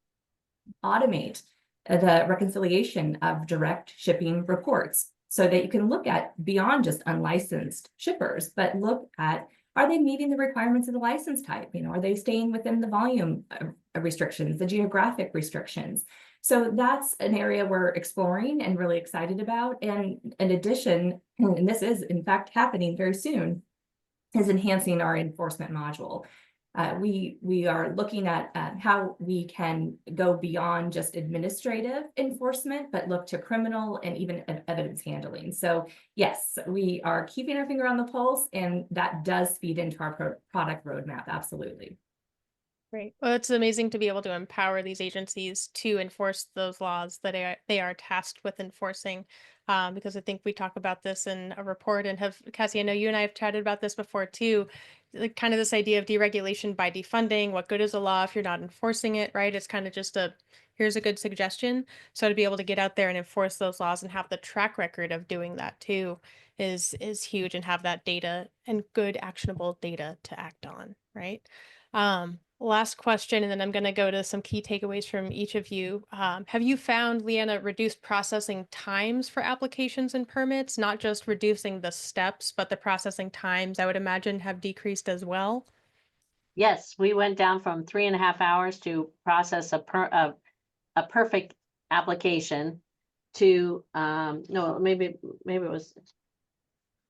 automate the reconciliation of direct shipping reports so that you can look at beyond just unlicensed shippers, but look at, are they meeting the requirements of the license type? Are they staying within the volume restrictions, the geographic restrictions? So that's an area we're exploring and really excited about. And in addition, and this is in fact happening very soon, is enhancing our enforcement module. We are looking at how we can go beyond just administrative enforcement, but look to criminal and even evidence handling. So yes, we are keeping our finger on the pulse, and that does feed into our product roadmap. Absolutely. Great. Well, it's amazing to be able to empower these agencies to enforce those laws that they are tasked with enforcing. Because I think we talk about this in a report, and Cassie, I know you and I have chatted about this before too, kind of this idea of deregulation by defunding. What good is a law if you're not enforcing it, right? It's kind of just here's a good suggestion. So to be able to get out there and enforce those laws and have the track record of doing that too is huge, and have that data and good actionable data to act on, right? Last question, and then I'm going to go to some key takeaways from each of you. Have you found, Leanna, reduced processing times for applications and permits, not just reducing the steps, but the processing times, I would imagine, have decreased as well? Yes, we went down from 3.5 hours to process a perfect application to, no, maybe it was,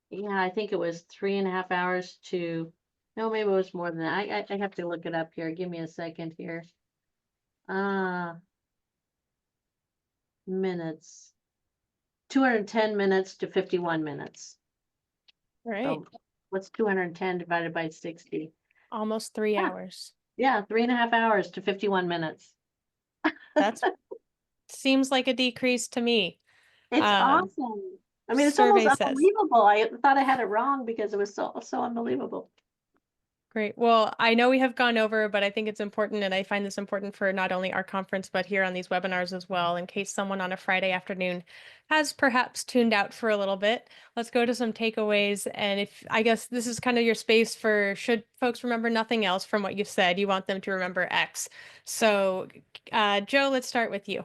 yeah, I think it was 3.5 hours to, no, maybe it was more than that. I have to look it up here. Give me a second here. Minutes. 210 minutes to 51 minutes. Right. So what's 210 divided by 60? Almost 3 Yeah. hours. Yeah, 3.5 hours to 51 minutes. That's seems like a decrease to me. It's awesome. I mean, it's almost unbelievable. I thought I had it wrong because it was so unbelievable. Great. Well, I know we have gone over, but I think it's important, and I find this important for not only our conference, but here on these webinars as well, in case someone on a Friday afternoon has perhaps tuned out for a little bit. Let's go to some takeaways. And I guess this is kind of your space for, should folks remember nothing else from what you've said, you want them to remember X. So, Joe, let's start with you.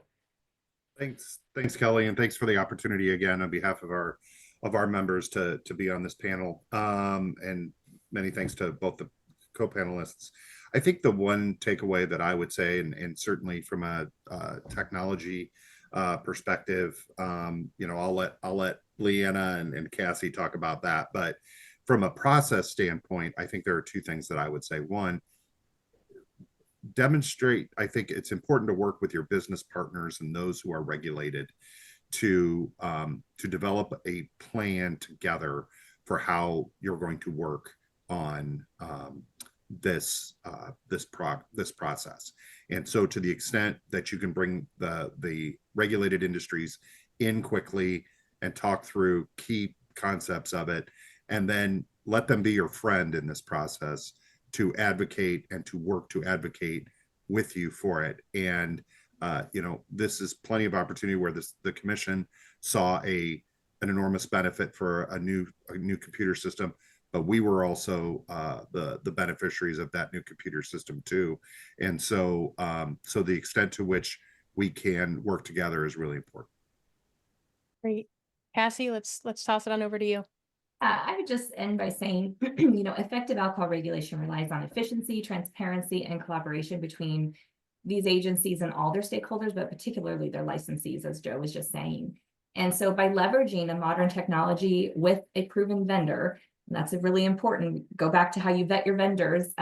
Thanks, Kelly, and thanks for the opportunity again on behalf of our members to be on this panel. And many thanks to both the co-panelists. I think the one takeaway that I would say, and certainly from a technology perspective, I'll let Leanna and Cassie talk about that. But from a process standpoint, I think there are two things that I would say. One, demonstrate. I think it's important to work with your business partners and those who are regulated to develop a plan together for how you're going to work on this process. And so to the extent that you can bring the regulated industries in quickly and talk through key concepts of it, and then let them be your friend in this process to advocate and to work to advocate with you for it. And this is plenty of opportunity where the commission saw an enormous benefit for a new computer system, but we were also the beneficiaries of that new computer system too. And so the extent to which we can work together is really important. Great. Cassie, let's toss it on over to you. I would just end by saying, effective alcohol regulation relies on efficiency, transparency, and collaboration between these agencies and all their stakeholders, but particularly their licensees, as Joe was just saying. And so by leveraging a modern technology with a proven vendor, that's a really important, go back to how you vet your vendors,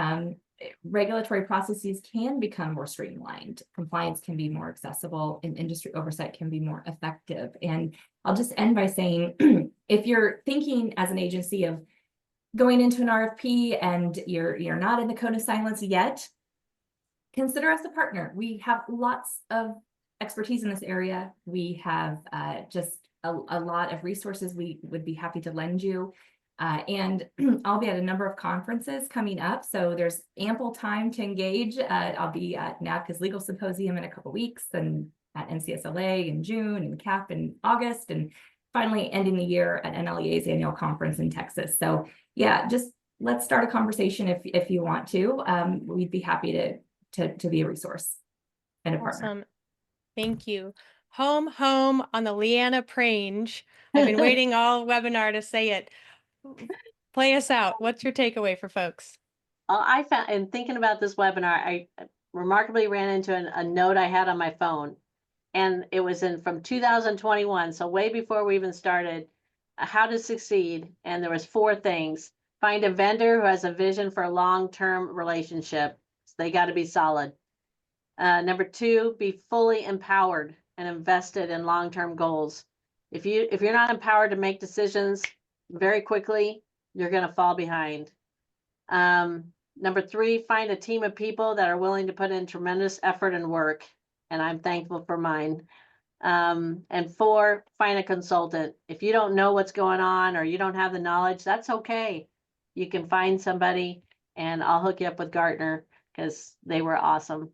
regulatory processes can become more streamlined, compliance can be more accessible, and industry oversight can be more effective. And I'll just end by saying, if you're thinking as an agency of going into an RFP and you're not in the code of silence yet, consider us a partner. We have lots of expertise in this area. We have just a lot of resources we would be happy to lend you. And I'll be at a number of conferences coming up, so there's ample time to engage. I'll be at NABCA's Legal Symposium in a couple weeks, and at NCSLA in June, and CAP in August, and finally ending the year at NLEA's annual conference in Texas. So yeah, just let's start a conversation if you want to. We'd be happy to be a resource and a partner. Awesome. Thank you. Home on the Leanna Prange. I've been waiting all webinar to say it. Play us out. What's your takeaway for folks? I found, in thinking about this webinar, I remarkably ran into a note I had on my phone, and it was from 2021, so way before we even started, how to succeed. And there was 4 things. Find a vendor who has a vision for a long-term relationship. So they got to be solid. Number 2, be fully empowered and invested in long-term goals. If you're not empowered to make decisions very quickly, you're going to fall behind. Number 3, find a team of people that are willing to put in tremendous effort and work. And I'm thankful for mine. And 4, find a consultant. If you don't know what's going on or you don't have the knowledge, that's okay. You can find somebody, and I'll hook you up with Gartner because they were awesome.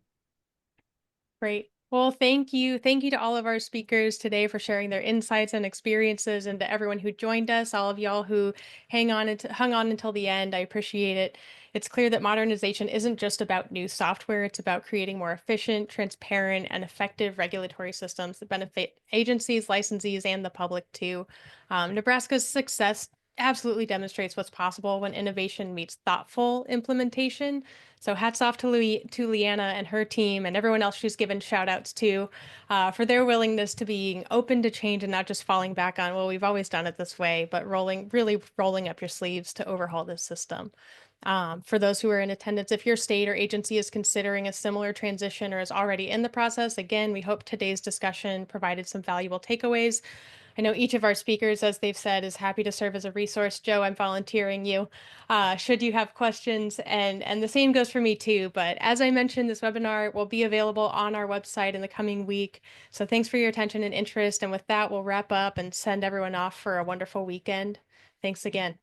Great. Well, thank you. Thank you to all of our speakers today for sharing their insights and experiences, and to everyone who joined us, all of y'all who hung on until the end. I appreciate it. It's clear that modernization isn't just about new software. It's about creating more efficient, transparent, and effective regulatory systems that benefit agencies, licensees, and the public too. Nebraska's success absolutely demonstrates what's possible when innovation meets thoughtful implementation. So hats off to Leanna and her team and everyone else she's given shout outs to for their willingness to being open to change and not just falling back on, well, we've always done it this way, but really rolling up your sleeves to overhaul this system. For those who are in attendance, if your state or agency is considering a similar transition or is already in the process, again, we hope today's discussion provided some valuable takeaways. I know each of our speakers, as they've said, is happy to serve as a resource. Joe, I'm volunteering you should you have questions, and the same goes for me too. But as I mentioned, this webinar will be available on our website in the coming week. So thanks for your attention and interest. And with that, we'll wrap up and send everyone off for a wonderful weekend. Thanks again.